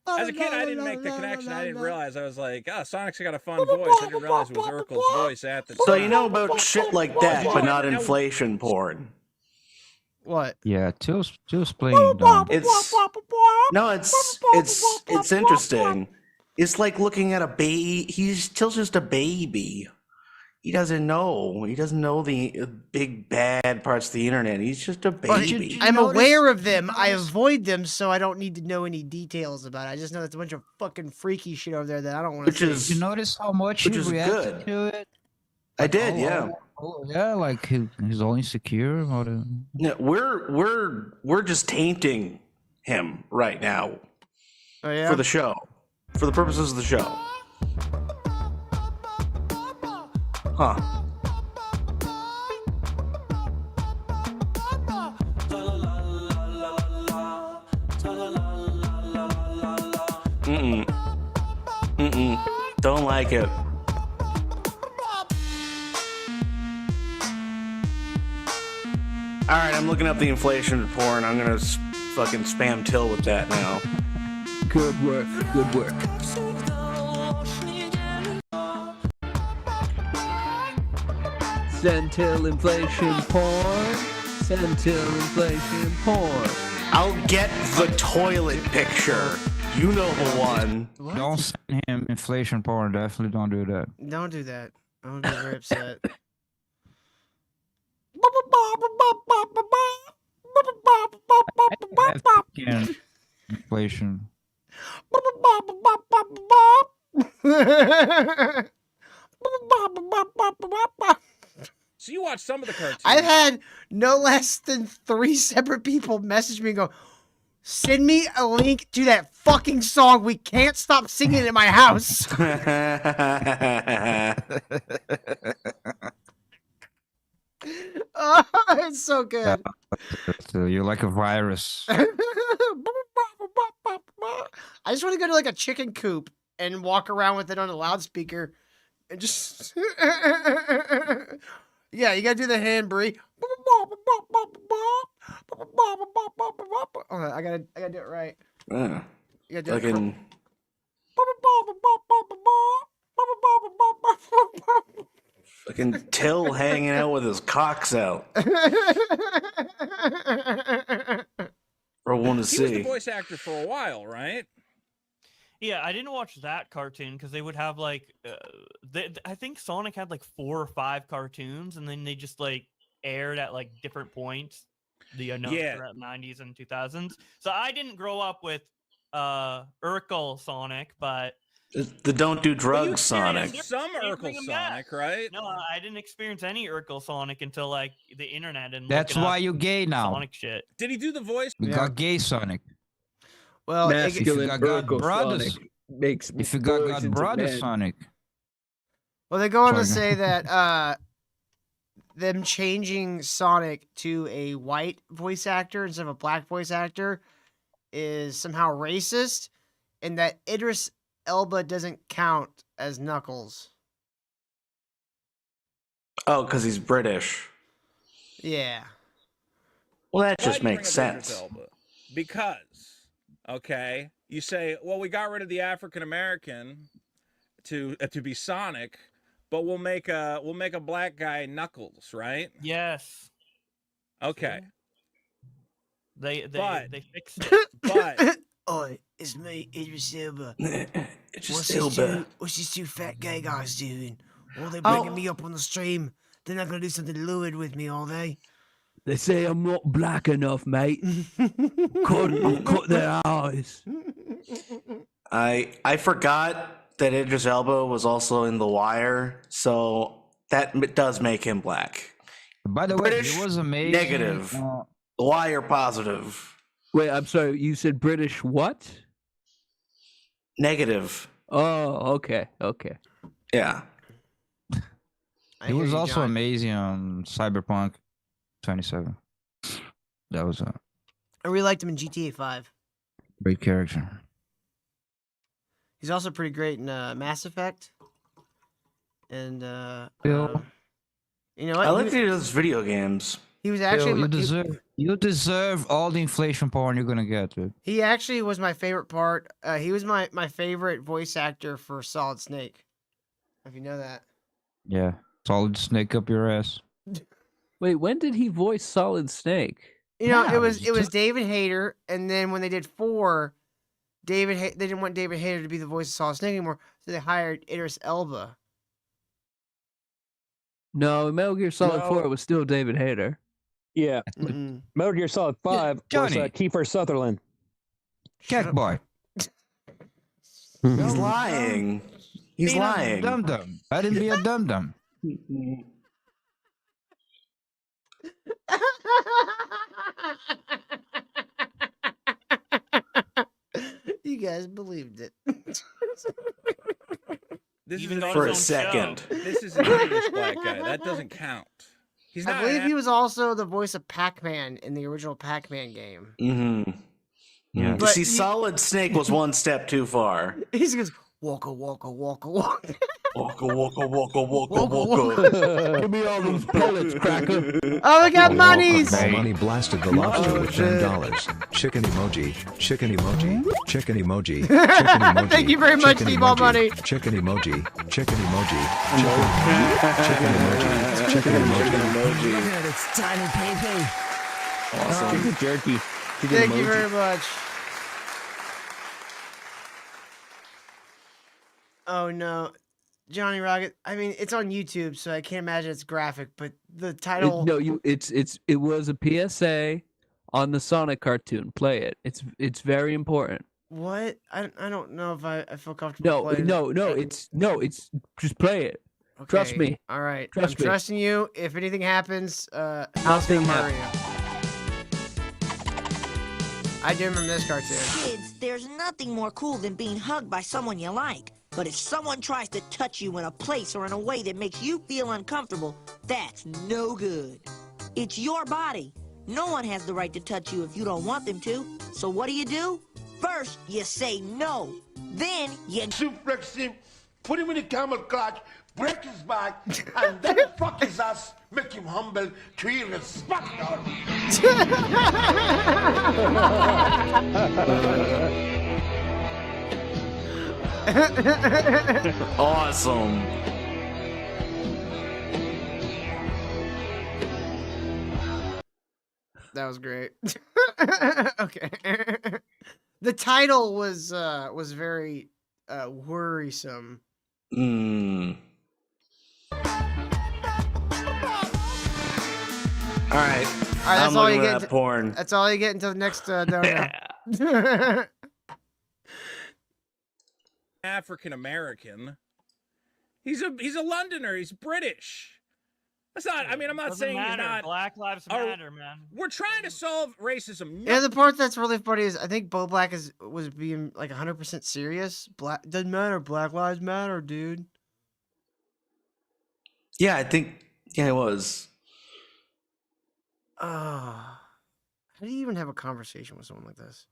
As a kid, I didn't make the connection. I didn't realize. I was like, oh, Sonic's got a fun voice. I didn't realize it was Urkel's voice at the time. So you know about shit like that, but not inflation porn. What? Yeah, Till's playing. It's interesting. It's like looking at a baby. Till's just a baby. He doesn't know. He doesn't know the big bad parts of the internet. He's just a baby. I'm aware of them. I avoid them, so I don't need to know any details about it. I just know there's a bunch of fucking freaky shit over there that I don't want to see. Did you notice how much which he is reacted good. to it? I did, yeah. Yeah, like he's all insecure about it. Yeah, we're just tainting him right now. Oh, yeah? For the show. For the purposes of the show. Huh. Don't like it. Alright, I'm looking up the inflation porn. I'm gonna fucking spam Till with that now. Good work. Good work. Send Till inflation porn. Send Till inflation porn. I'll get the toilet picture. You know the one. Don't send him inflation porn. Definitely don't do that. Don't do that. I'm gonna be very upset. Inflation. So you watch some of the cartoons. I've had no less than 3 separate people message me and go, send me a link to that fucking song. We can't stop singing it in my house. Oh, it's so good. You're like a virus. I just want to go to like a chicken coop and walk around with it on a loudspeaker and just yeah, you gotta do the hand Brie. I gotta do it right. Yeah. You gotta do Fucking. Fucking Till hanging out with his cocks out. For one to He was the see. voice actor for a while, right? Yeah, I didn't watch that cartoon because they would have like, I think Sonic had like 4 or 5 cartoons, and then they just like aired at like different points. The throughout 90s and 2000s. So I didn't grow up with Urkel Sonic, but The don't do drugs Sonic. Some Urkel Sonic, right? no, I didn't experience any Urkel Sonic until like the internet and That's looking why up you're gay now. Sonic shit. Did he do the voice? You got gay Sonic. Well, if you got brothers, Sonic makes if you got boys into brothers men. Sonic. well, they go on to Sorry. say that them changing Sonic to a white voice actor instead of a black voice actor is somehow racist, and that Idris Elba doesn't count as Knuckles. Oh, because he's British. Yeah. Well, that Why just do you makes bring up Idris sense. Elba? Because, okay, you say, well, we got rid of the African American to be Sonic, but we'll make a black guy Knuckles, right? Yes. Okay. They But- fixed it. But Oi, it's me, Idris Elba. It's just Elba. What's these 2 fat gay guys doing? Well, they're Oh. bringing me up on the stream. They're not gonna do something lewd with me, are they? They say I'm not black enough, mate. I'll cut their eyes. I forgot that Idris Elba was also in The Wire, so that does make him black. By the way, British, it was amazing. negative. The Wire, positive. Wait, I'm sorry. You said British what? Negative. Oh, okay, okay. Yeah. I It hear was you, also John. amazing on Cyberpunk 27. That was I really liked him in GTA 5. Great character. He's also pretty great in Mass Effect. And Bill. you know what? I like that he does video games. He was actually Bill, you deserve all the inflation porn you're gonna get, dude. he actually was my favorite part. He was my favorite voice actor for Solid Snake. If you know that. Yeah, solid snake up your ass. Wait, when did he voice Solid Snake? You know, it was David Hayter, and then when they did 4, they didn't want David Hayter to be the voice of Solid Snake anymore, so they hired Idris Elba. No, Metal Gear Solid 4 was still David Hayter. Yeah. Metal Gear Solid 5 was Johnny. Kiefer Sutherland. Cat boy. He's lying. He's lying. Dum dum. I didn't be a dum dum. You guys believed it. This Even is For a second. This is an English black guy. That doesn't count. He's not. I believe he was also the voice of Pac-Man in the original Pac-Man game. Mm-hmm. Yeah. You But see, he- Solid Snake was one step too far. He goes, walka, walka, walka, walka. Walka, walka, walka, walka, walka. Give me all these pellets, cracker. Oh, we got monies! All money blasted the lobster with $10. Chicken emoji, chicken emoji, chicken emoji, chicken emoji. Thank you very much, chicken Steve All emoji, Money. Chicken emoji, chicken emoji, chicken emoji, chicken emoji. Look at its tiny pee-pee. Awesome. Chicken jerky. Chicken Thank you emoji. very much. Oh no, Johnny Rocket. I mean, it's on YouTube, so I can't imagine it's graphic. But the title. It was a PSA on the Sonic cartoon. Play it. It's very important. What? I don't know if I feel comfortable. playing It's just play it. Okay, Trust me. All right, Trust I'm me. trusting you. If anything happens, Nothing I'll murder you. I do remember this cartoon. Kids, there's nothing more cool than being hugged by someone you like. But if someone tries to touch you in a place or in a way that makes you feel uncomfortable, that's no good. It's your body. No one has the right to touch you if you don't want them to. So what do? First, you say no. Then you suplex him, put him in a camel clutch, break his back, and then fuck his ass, make him humble to hear respect. Awesome. That was great. Okay. The title was very worrisome. Mm. All right. All right, that's all you get. That porn. That's all you get until the next dono. African American. He's a Londoner. He's British. That's not. I mean, I'm not Doesn't saying matter. he's not. Black lives matter, man. We're trying to solve racism. Yeah, the part that's really funny is I think Bowblax was being like 100% serious. Black doesn't matter. Black lives matter, dude. Yeah, I think. Yeah, it was. How do you even have a conversation with someone like this?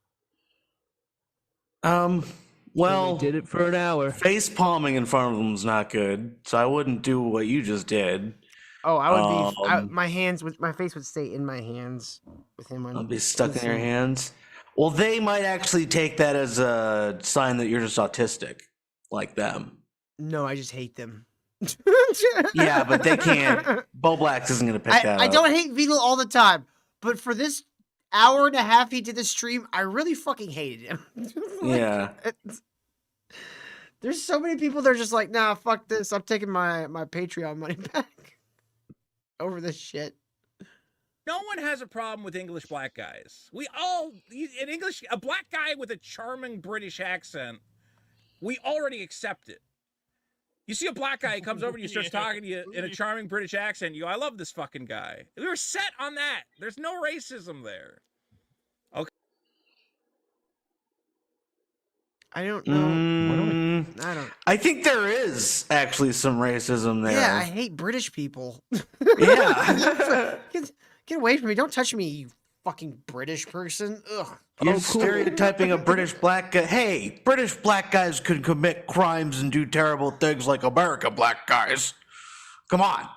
Well, We did it for an hour. Face palming in front of them is not good, so I wouldn't do what you just did. Oh, I would be. My face would stay in my hands with him on. I'll be stuck in your hands. Well, they might actually take that as a sign that you're just autistic, like them. No, I just hate them. Yeah, but they can't. Bowblax isn't going to pick that up. I don't hate Vito all the time, but for this hour and a half he did the stream, I really fucking hated him. Yeah. There's so many people that are just like, nah, fuck this. I'm taking my Patreon money back over this shit. No one has a problem with English black guys. We all a black guy with a charming British accent. We already accept it. You see a black guy, he comes over to you, starts talking to you in a charming British accent. You go, I love this fucking guy. We were set on that. There's no racism there. Okay. I don't know. I don't. I think there is actually some racism there. Yeah, I hate British people. Yeah. Get away from me. Don't touch me, you fucking British person. Ugh. You're stereotyping a British black guy. Hey, British black guys can commit crimes and do terrible things like American black guys. Come on.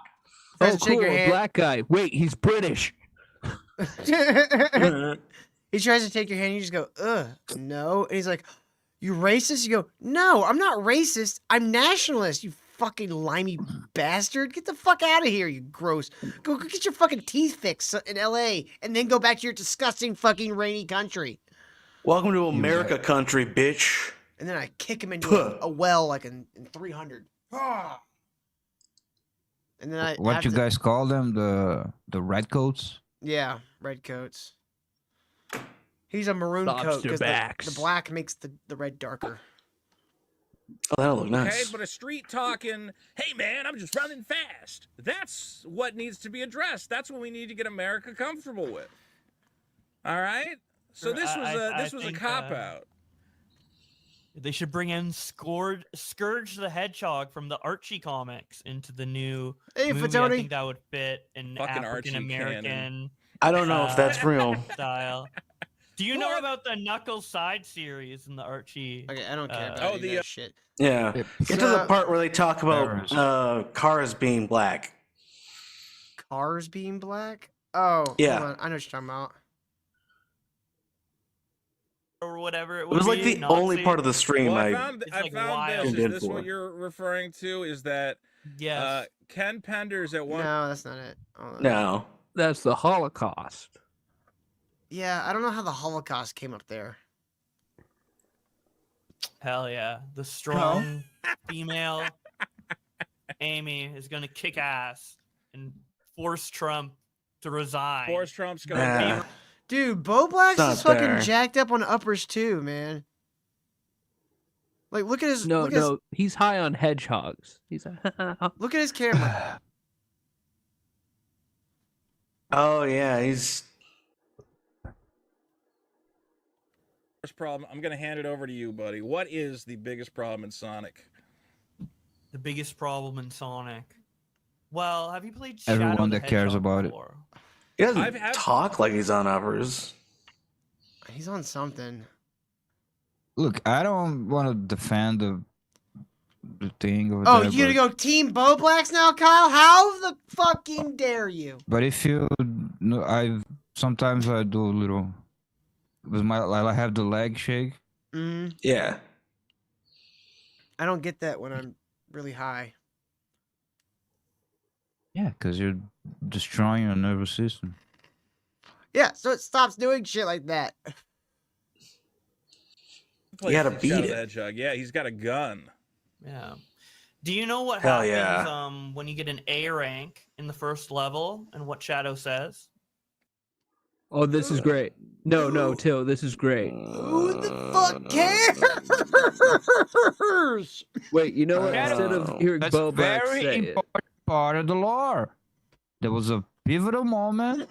Oh, cool, a black guy. Wait, he's British. He tries to take your hand, you just go, ugh, no. And he's like, you racist? You go, no, I'm not racist. I'm nationalist, you fucking limey bastard. Get the fuck out of here, you gross. Go get your fucking teeth fixed in LA and then go back to your disgusting fucking rainy country. Welcome to America country, bitch. And then I kick him into a well like in 300. And then I What you guys call them? The redcoats? Yeah, red coats. He's a maroon coat because the black makes the red darker. Oh, that'll look nice. Okay, but a street talking, hey man, I'm just running fast. That's what needs to be addressed. That's what we need to get America comfortable with. All right? So this was a cop out. They should bring in Scourge the Hedgehog from the Archie comics into the new movie. Fatoni. I think that would fit an Fucking African American. I don't know if that's real. Style. Do you know about the Knuckles side series in the Archie? Okay, I don't care about that shit. Yeah. Get to the part where they talk about cars being black. Cars being black? Oh, yeah. Hold on. I know what you're talking about. Or whatever It was like the only part of the stream Well, I like found this. tuned Is in this for. what you're referring to? Is that yes. Ken Penders at one? No, that's not it. No. That's the Holocaust. Yeah, I don't know how the Holocaust came up there. Hell yeah. The strong female Amy is going to kick ass and force Trump to resign. Force Trump's going to Dude, Bowblax Not is fucking there. jacked up on uppers too, man. Like, look at his. No, he's high on hedgehogs. He's look at his camera. Oh, yeah, he's... First problem. I'm going to hand it over to you, buddy. What is the biggest problem in Sonic? The biggest problem in Sonic. Well, have you played Shadow Everyone the that cares Hedgehog about before? He doesn't talk like he's on uppers. He's on something. Look, I don't want to defend the thing over Oh, there. you gonna go Team Bowblax now, Kyle? How the fucking dare you? But if you, sometimes I do a little. With I have the leg shake. Yeah. I don't get that when I'm really high. Yeah, because you're destroying your nervous system. Yeah, so it stops doing shit like that. You gotta Shadow beat the it. Hedgehog. Yeah, he's got a gun. Yeah. Do you know what Hell happens yeah. when you get an A rank in the first level and what Shadow says? Oh, this is great. No, Till, this is great. Who the fuck cares? Wait, you know what? Instead of hearing That's Bowblax very say important part of the lore. There was a pivotal moment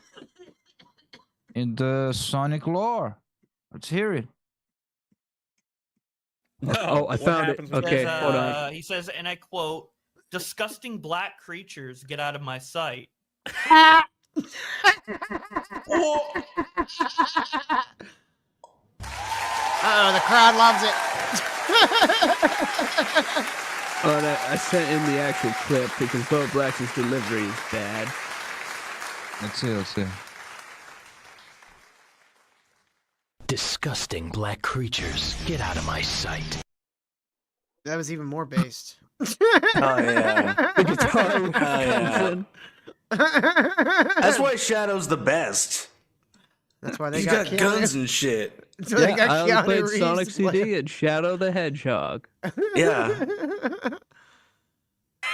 in the Sonic lore. Let's hear it. Oh, I found it. Okay, hold on. He says, and I quote, "Disgusting black creatures, get out of my sight." Uh-oh, the crowd loves it. Oh, and I sent in the actual clip because Bowblax's delivery is bad. Let's see. Disgusting black creatures, get out of my sight. That was even more based. Oh, yeah. The guitar Oh, yeah. That's why Shadow's the best. That's why they He's got got guns and shit. That's why they got I only Keanu played Reeves Sonic to play. CD and Shadow the Hedgehog. Yeah.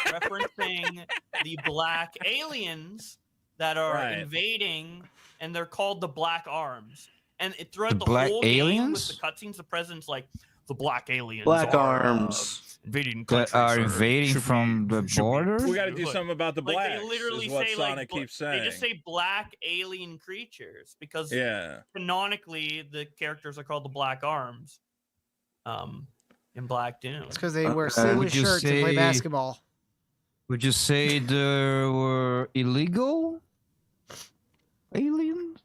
Referencing the black aliens that are Right. invading, and they're called the Black Arms. And throughout the Black whole game aliens? with the cutscenes, the president's like, the Black Aliens Black are, Arms. invading That countries. are or invading should from be- the should be border? We got to do Look, something about the like, blacks. they literally is what say Sonic like keeps saying. they just say black alien creatures because Yeah. canonically the characters are called the Black Arms. In Black Doom. It's because they wear would sleeveless you shirts and play say- basketball. Would you say there were illegal aliens?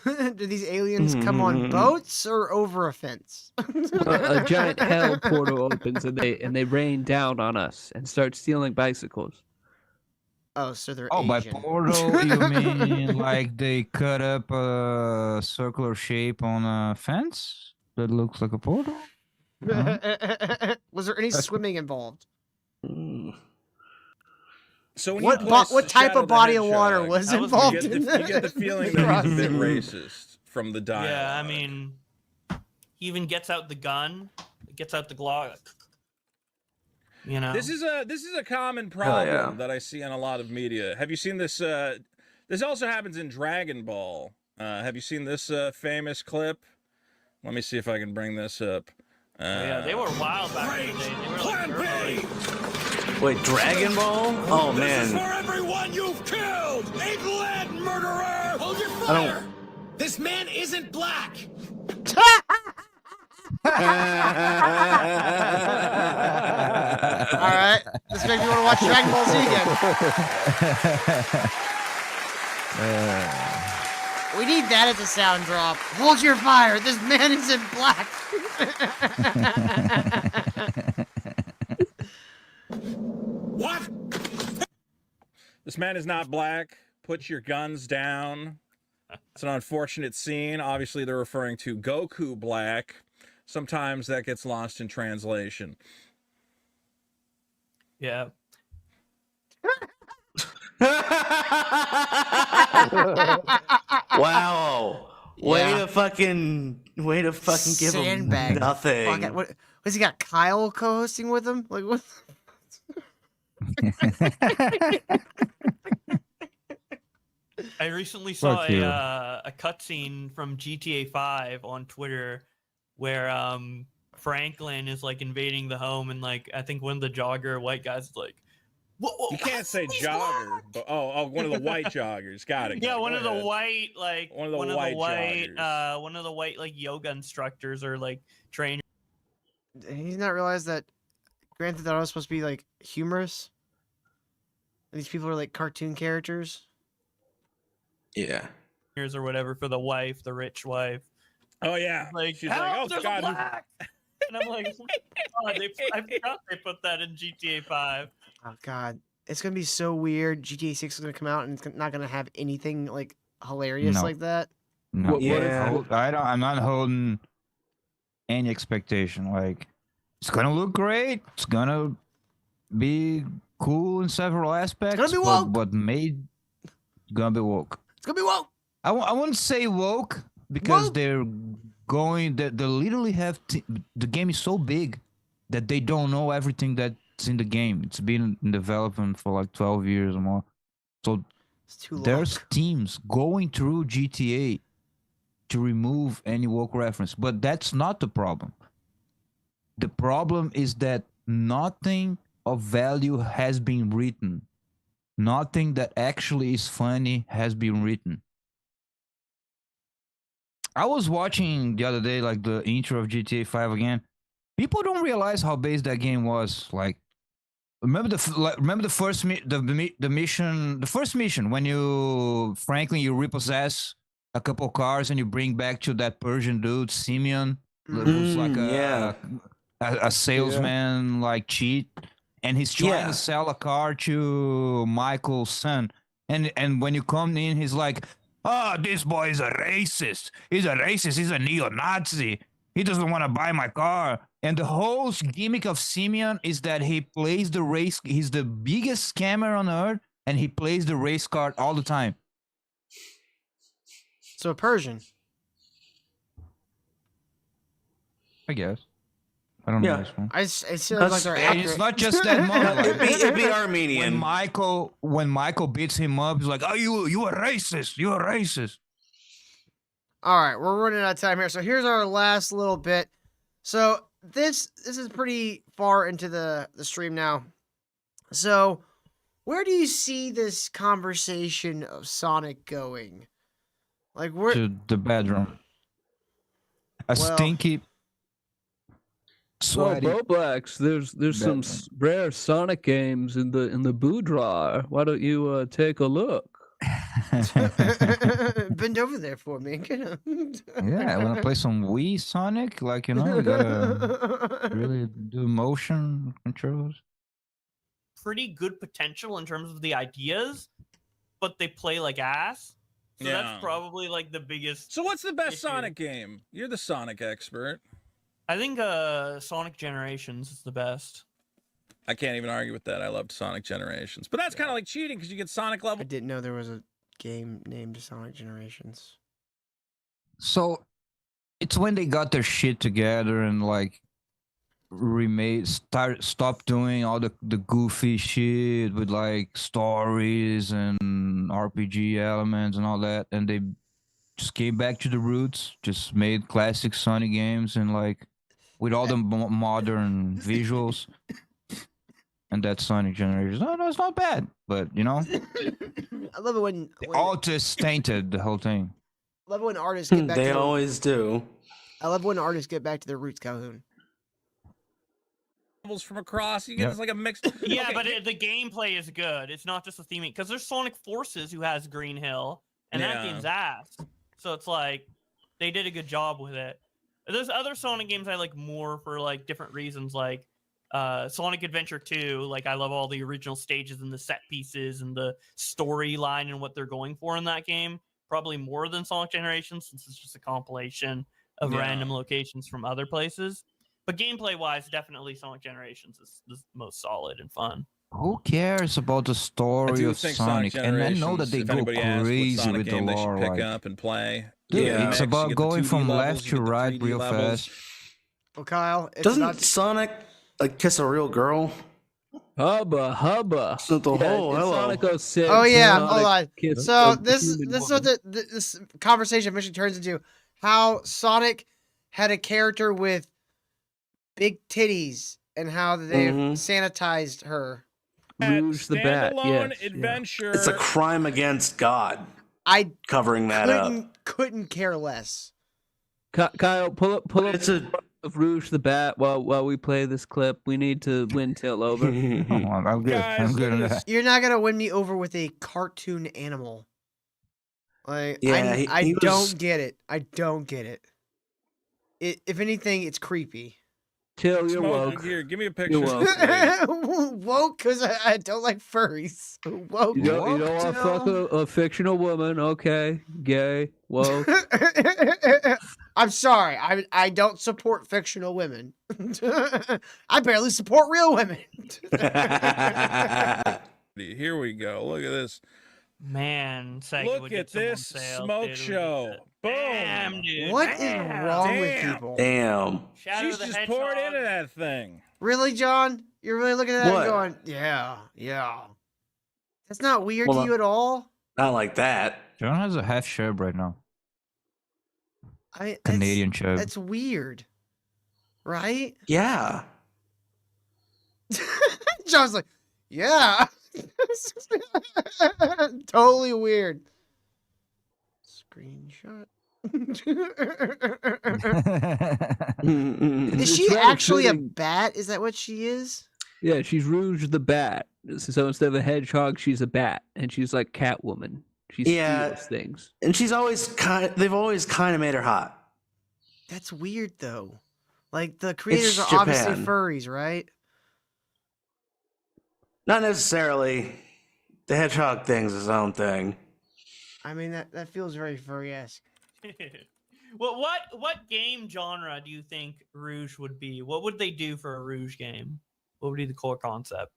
Do these aliens come on boats or over a fence? A giant hell portal opens and they rain down on us and start stealing bicycles. Oh, so they're Oh, by Asian. portal, you mean like they cut up a circular shape on a fence that looks like a portal? Was there any swimming involved? So when What you place what type Shadow of the body of Hedgehog, water was involved you in get the feeling that he's a bit racist from the dialogue. Yeah, I mean, he even gets out the gun, gets out the Glock. You know, This is a common problem that I see in a lot of media. Have you seen this? This also happens in Dragon Ball. Have you seen this famous clip? Let me see if I can bring this up. yeah, they were wild back in the day. They were like early. Wait, Dragon Ball? Oh This is man. for everyone you've killed! England, murderer! Hold your I fire! don't. This man isn't black! Alright, this makes me want to watch Dragon Ball Z again. We need that as a sound drop. Hold your fire, this man isn't black. What? This man is not black. Put your guns down. It's an unfortunate scene. Obviously, they're referring to Goku Black. Sometimes that gets lost in translation. Yeah. Wow. Way to fucking give Sandbag. him nothing. Fuck, what has he got? Kyle co-hosting with him? Like what? I recently saw Fuck you. a cutscene from GTA 5 on Twitter where Franklin is like invading the home and like I think one of the jogger white guys is like, You can't say jogger, but one of the white joggers. Got it. yeah, Go one of the ahead. white like One of the white joggers. one of the white like yoga instructors or like trainers. He's not realized that Grand Theft Auto is supposed to be like humorous. These people are like cartoon characters. Yeah. Or whatever for the wife, the rich wife. Oh yeah, Like she's help, like, oh there's God, a black. And I'm like, oh my God, I forgot they put that in GTA 5. Oh god, it's gonna be so weird. GTA 6 is gonna come out and it's not gonna have anything like hilarious No. like that. No, Yeah. I'm not holding any expectation. Like, it's gonna look great. It's gonna be cool in several aspects. gonna be but woke. what made gonna be woke? It's gonna be woke. I wouldn't say woke because Woke. they're going. They literally have the game is so big that they don't know everything that's in the game. It's been in development for like 12 years or more. So It's too long. there's teams going through GTA to remove any woke reference, but that's not the problem. The problem is that nothing of value has been written. Nothing that actually is funny has been written. I was watching the other day, like the intro of GTA 5 again. People don't realize how base that game was. Like, remember the first mission, the first mission when you you repossess a couple cars and you bring back to that Persian dude Simeon, who's like a salesman, like cheat, and he's trying to sell a car to Michael's son, and when you come in, he's like, "Oh, this boy is a racist. He's a racist. He's a neo-Nazi. He doesn't want to buy my car." And the whole gimmick of Simeon is that he plays the race. He's the biggest scammer on earth, and he plays the race card all the time. So a Persian. I guess. I don't know this one. It sounds like they're And accurate. it's not just that moment. It'd be Armenian. When Michael beats him up, he's like, "Oh, you a racist. You a racist." All right, we're running out of time here. So here's our last little bit. So this is pretty far into the stream now. So where do you see this conversation of Sonic going? Like where To the bedroom. A stinky, Well, sweaty. Bowblax, there's some rare Sonic games in the boudoir. Why don't you take a look? Bend over there for me. Yeah, I want to play some Wii Sonic. Like, you know, you gotta really do motion controls. Pretty good potential in terms of the ideas, but they play like ass. So Yeah. that's probably like the biggest. So what's the best issue. Sonic game? You're the Sonic expert. I think Sonic Generations is the best. I can't even argue with that. I loved Sonic Generations. But that's kind of like cheating because you get Sonic level. I didn't know there was a game named Sonic Generations. So it's when they got their shit together and like stop doing all the goofy shit with like stories and RPG elements and all that, and they just came back to the roots, just made classic Sonic games and like with all the modern visuals. And that's Sonic Generations. No, it's not bad, but you know, I love it when all just tainted the whole thing. I love it when artists get back. They to their, always do. I love when artists get back to their roots, Calhoun. Levels from across, you get like a mix. Yeah, Okay, but the gameplay is good. It's not just the theming, because there's Sonic Forces who has Green Hill, and that Yeah. game's ass. So it's like they did a good job with it. There's other Sonic games I like more for like different reasons, like Sonic Adventure 2. Like I love all the original stages and the set pieces and the storyline and what they're going for in that game. Probably more than Sonic Generations, since it's just a compilation of random locations from other places. But gameplay-wise, definitely Sonic Generations is the most solid and fun. Who cares about the I story do of think Sonic? And I know that Generations, they if go anybody asks what crazy Sonic with the game they should lore. pick Like, up and play. dude, You it's get about the going 2D from levels, left you to get the right 3D real levels. fast. Well, Kyle, it's Doesn't about Sonic like kiss a real girl? Hubba. So the whole it's hello. Sonic 06. Oh yeah, Sonic hold on. kiss So a this human is what woman. this conversation eventually turns into: how Sonic had a character with big titties and how they've sanitized her. Rouge the Bat. Standalone Yes, adventure. It's a crime against God. I covering that up. couldn't care less. Kyle, pull up It's a of Rouge the Bat while we play this clip. We need to win Till over. I'm good. Guys, I'm good look on at that. You're not gonna win me over with a cartoon animal. Like Yeah, I he was- don't get it. I don't get it. If anything, it's creepy. Till, you're Smoke, woke. Here, give me a picture. You're of this lady. Woke because I don't like furries. Woke. You don't want to fuck a fictional woman, okay? Gay, woke. I'm sorry. I don't support fictional women. I barely support real women. Here we go. Look at this. Man, Sega Look would at get some on this sale, smoke dude. It would be show. good. Boom. Damn, dude. What is Damn. wrong with Damn. people? Damn. Shadow She's the just Hedgehog. poured into that thing. Really, John? You're really looking at that What? and going, yeah. That's not weird Well, to you at all? Not like that. John has a half chub right now. Canadian chub. That's weird. Right? Yeah. John's like, yeah. Totally weird. Screenshot. Is she It's rather actually a fitting. bat? Is that what she is? Yeah, she's Rouge the Bat. So instead of a hedgehog, she's a bat, and she's like Catwoman. She Yeah. steals things. And they've always kind of made her hot. That's weird though. Like the creators It's are obviously Japan. furries, right? Not necessarily. The hedgehog thing's his own thing. I mean that feels very furry-esque. Well, what game genre do you think Rouge would be? What would they do for a Rouge game? What would be the core concept?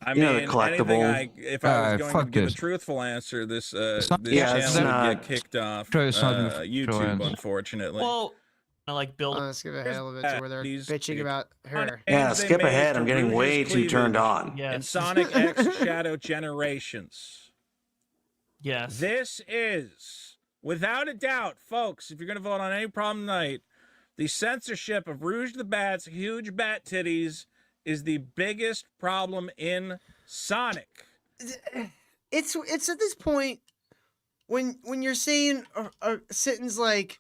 I You know, the mean, collectible. if I was going to fuck give this. a truthful answer, this not- this Yeah, it's channel would not- get kicked off Try something for YouTube, answer. unfortunately. Well, like build. Let's skip ahead a little bit to where they're These- bitching about her. Yeah, Games they skip made ahead. for I'm getting Rouge's way too turned cleavage. on. Yes. in Sonic X Shadow Generations. Yes. This is, without a doubt, folks, if you're going to vote on any problem tonight, the censorship of Rouge the Bat's huge bat titties is the biggest problem in Sonic. It's at this point when you're saying a sentence like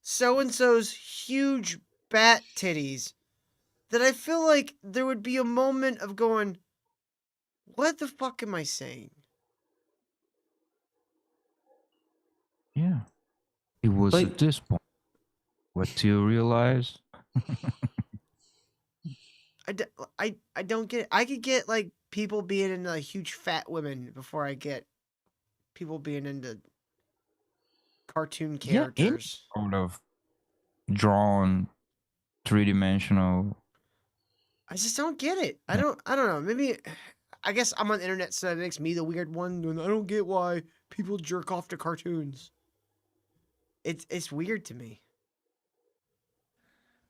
so and so's huge bat titties that I feel like there would be a moment of going, what the fuck am I saying? Yeah. It was at this point. What do you realize? I don't get it. I could get like people being into like huge fat women before I get people being into cartoon characters. Yeah, sort of drawn, three-dimensional. I just don't get it. I don't know. Maybe I guess I'm on the internet, so that makes me the weird one. And I don't get why people jerk off to cartoons. It's weird to me.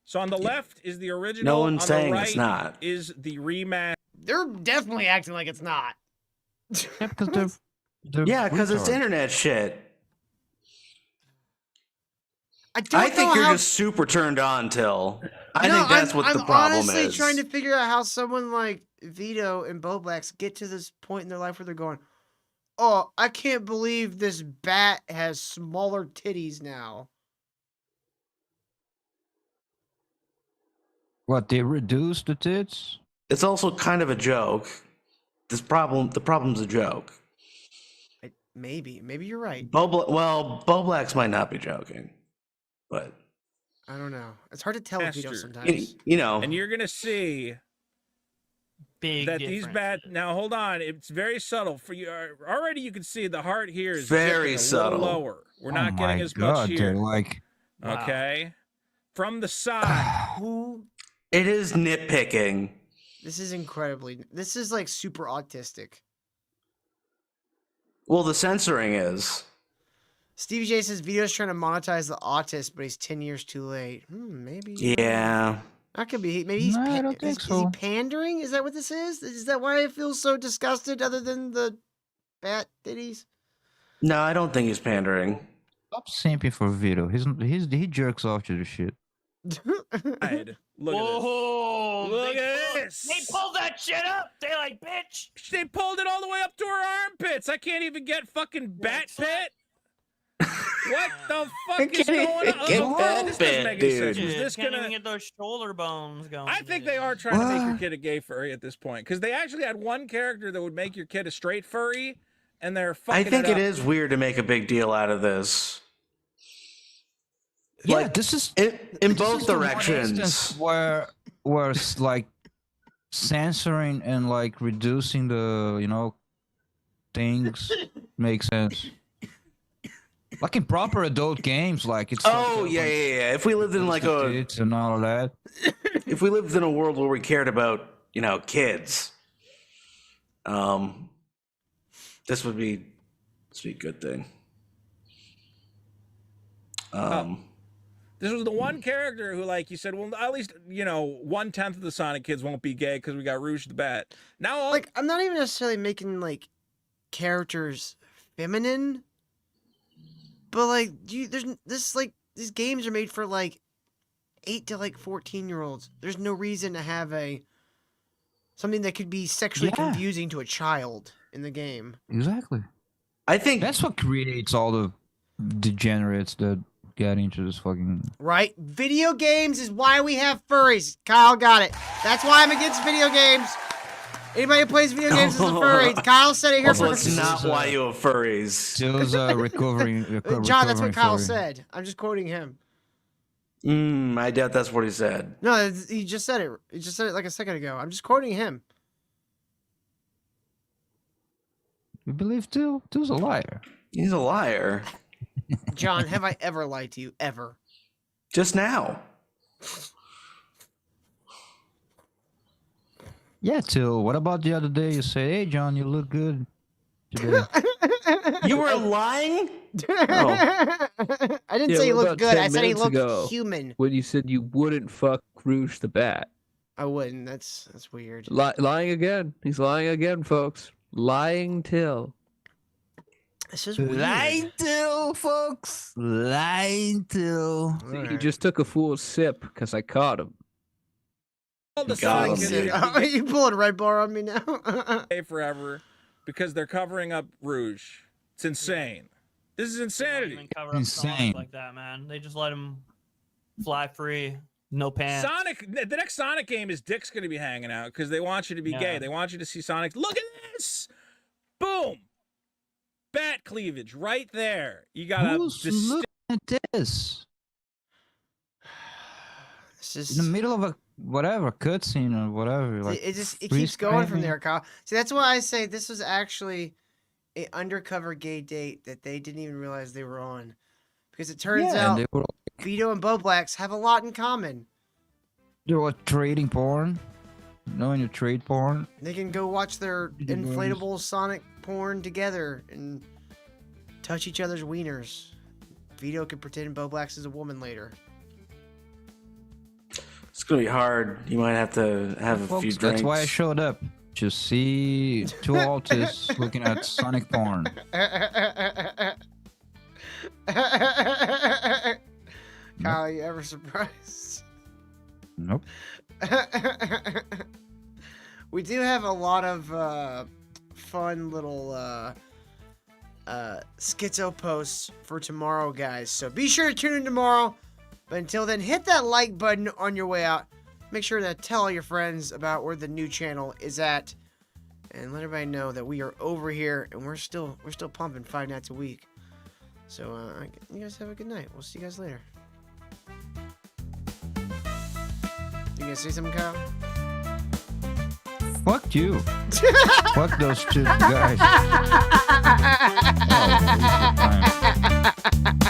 So on the left is the original. No one's on saying the right it's not. Is the rematch? They're definitely acting like it's not. Yeah, because Yeah, because it's internet shit. I think you're just super turned on, Till. I think that's what the problem is. I'm honestly trying to figure out how someone like Vito and Bowblax get to this point in their life where they're going, "Oh, I can't believe this bat has smaller titties now." What, they reduced the tits? It's also kind of a joke. The problem's a joke. Maybe you're right. Bowblax might not be joking, but I don't know. It's hard to tell with Vito Master. sometimes. you know. And you're gonna see Big that these difference. bats. Now hold on, it's very subtle for you. Already you can see the heart here is Very dipping a subtle. little lower. We're not Oh getting my as God, much here. they're like, Okay, from the side. Who? It is nitpicking. This is incredibly. This is like super autistic. Well, the censoring is. Stevie J says Vito's trying to monetize the autist, but he's 10 years too late. Maybe. Yeah. That could be. Maybe he's. No, I don't think is so. he pandering? Is that what this is? Is that why I feel so disgusted? Other than the bat titties. No, I don't think he's pandering. Stop simping for Vito. He jerks off to the shit. Look at this. Whoa! Look at this. They pulled that shit up. They like, bitch. They pulled it all the way up to her armpits. I can't even get fucking bat pit. What the fuck is going on? This doesn't make any sense. Was this Can't gonna? even get those shoulder bones going. I think they are trying to make your kid a gay furry at this point because they actually had one character that would make your kid a straight furry, and they're fucking. I think it up. is weird to make a big deal out of this. Yeah, Like, this is in this both is the one directions. instance where it's like censoring and like reducing the things makes sense. Like in proper adult games, like it's. Oh yeah. If we lived in like tits and all of that. if we lived in a world where we cared about kids, this would be a good thing. This was the one character who, like you said, well, at least 1/10 of the Sonic kids won't be gay because we got Rouge the Bat. Now, Like, I'm not even necessarily making like characters feminine, but like, these games are made for like 8 to like 14-year-olds. There's no reason to have something that could be sexually confusing to a child in the game. Exactly. I think that's what creates all the degenerates that get into this fucking. Right? Video games is why we have furries. Kyle got it. That's why I'm against video games. Anybody who plays video games is a furry. Kyle said it here Also, first. it's not why you have furries. Still's recovering. John, that's what Kyle furry. said. I'm just quoting him. I doubt that's what he said. No, he just said it. He just said it like a second ago. I'm just quoting him. You believe Till? Till's a liar. He's a liar. John, have I ever lied to you? Ever? Just now. Yeah, Till. What about the other day? You say, "Hey, John, you look good today." You were lying? I didn't say he looked good. I said he looked ago, human. When you said you wouldn't fuck Rouge the Bat. I wouldn't. That's weird. Lying again. He's lying again, folks. Lying Till. This is weird. Lying Till, folks. Lying Till. See, he just took a full sip because I caught him. all the Sonic kids Are you pulling a red bar on me now? gay forever because they're covering up Rouge. It's insane. This is insanity. Even cover up Sonic like that, man. They just let him fly free, no pants. Sonic, the next Sonic game is Dick's going to be hanging out because they want you to be gay. They want you to see Sonic. Look at this! Boom! bat cleavage right there. You got a Who's looking at this? In the middle of a whatever cutscene or whatever. Like it keeps freeze going from framing. there, Kyle. See, that's why I say this was actually a undercover gay date that they didn't even realize they were on, because it turns Yeah, and out they were Vito and Bowblax have a lot in common. they were trading porn. You know, when you trade porn. They can go watch their inflatable Sonic porn together and touch each other's wieners. Vito can pretend Bowblax is a woman later. It's gonna be hard. You might have to have a few Folks, drinks. that's why I showed up. To see two autists looking at Sonic porn. Kyle, you ever surprised? Nope. We do have a lot of fun little schizo posts for tomorrow, guys. So be sure to tune in tomorrow. But until then, hit that like button on your way out. Make sure to tell all your friends about where the new channel is at, and let everybody know that we are over here and we're still pumping 5 nights a week. So you guys have a good night. We'll see you guys later. You gonna say something, Kyle? Fuck you. Fuck those two guys. Oh,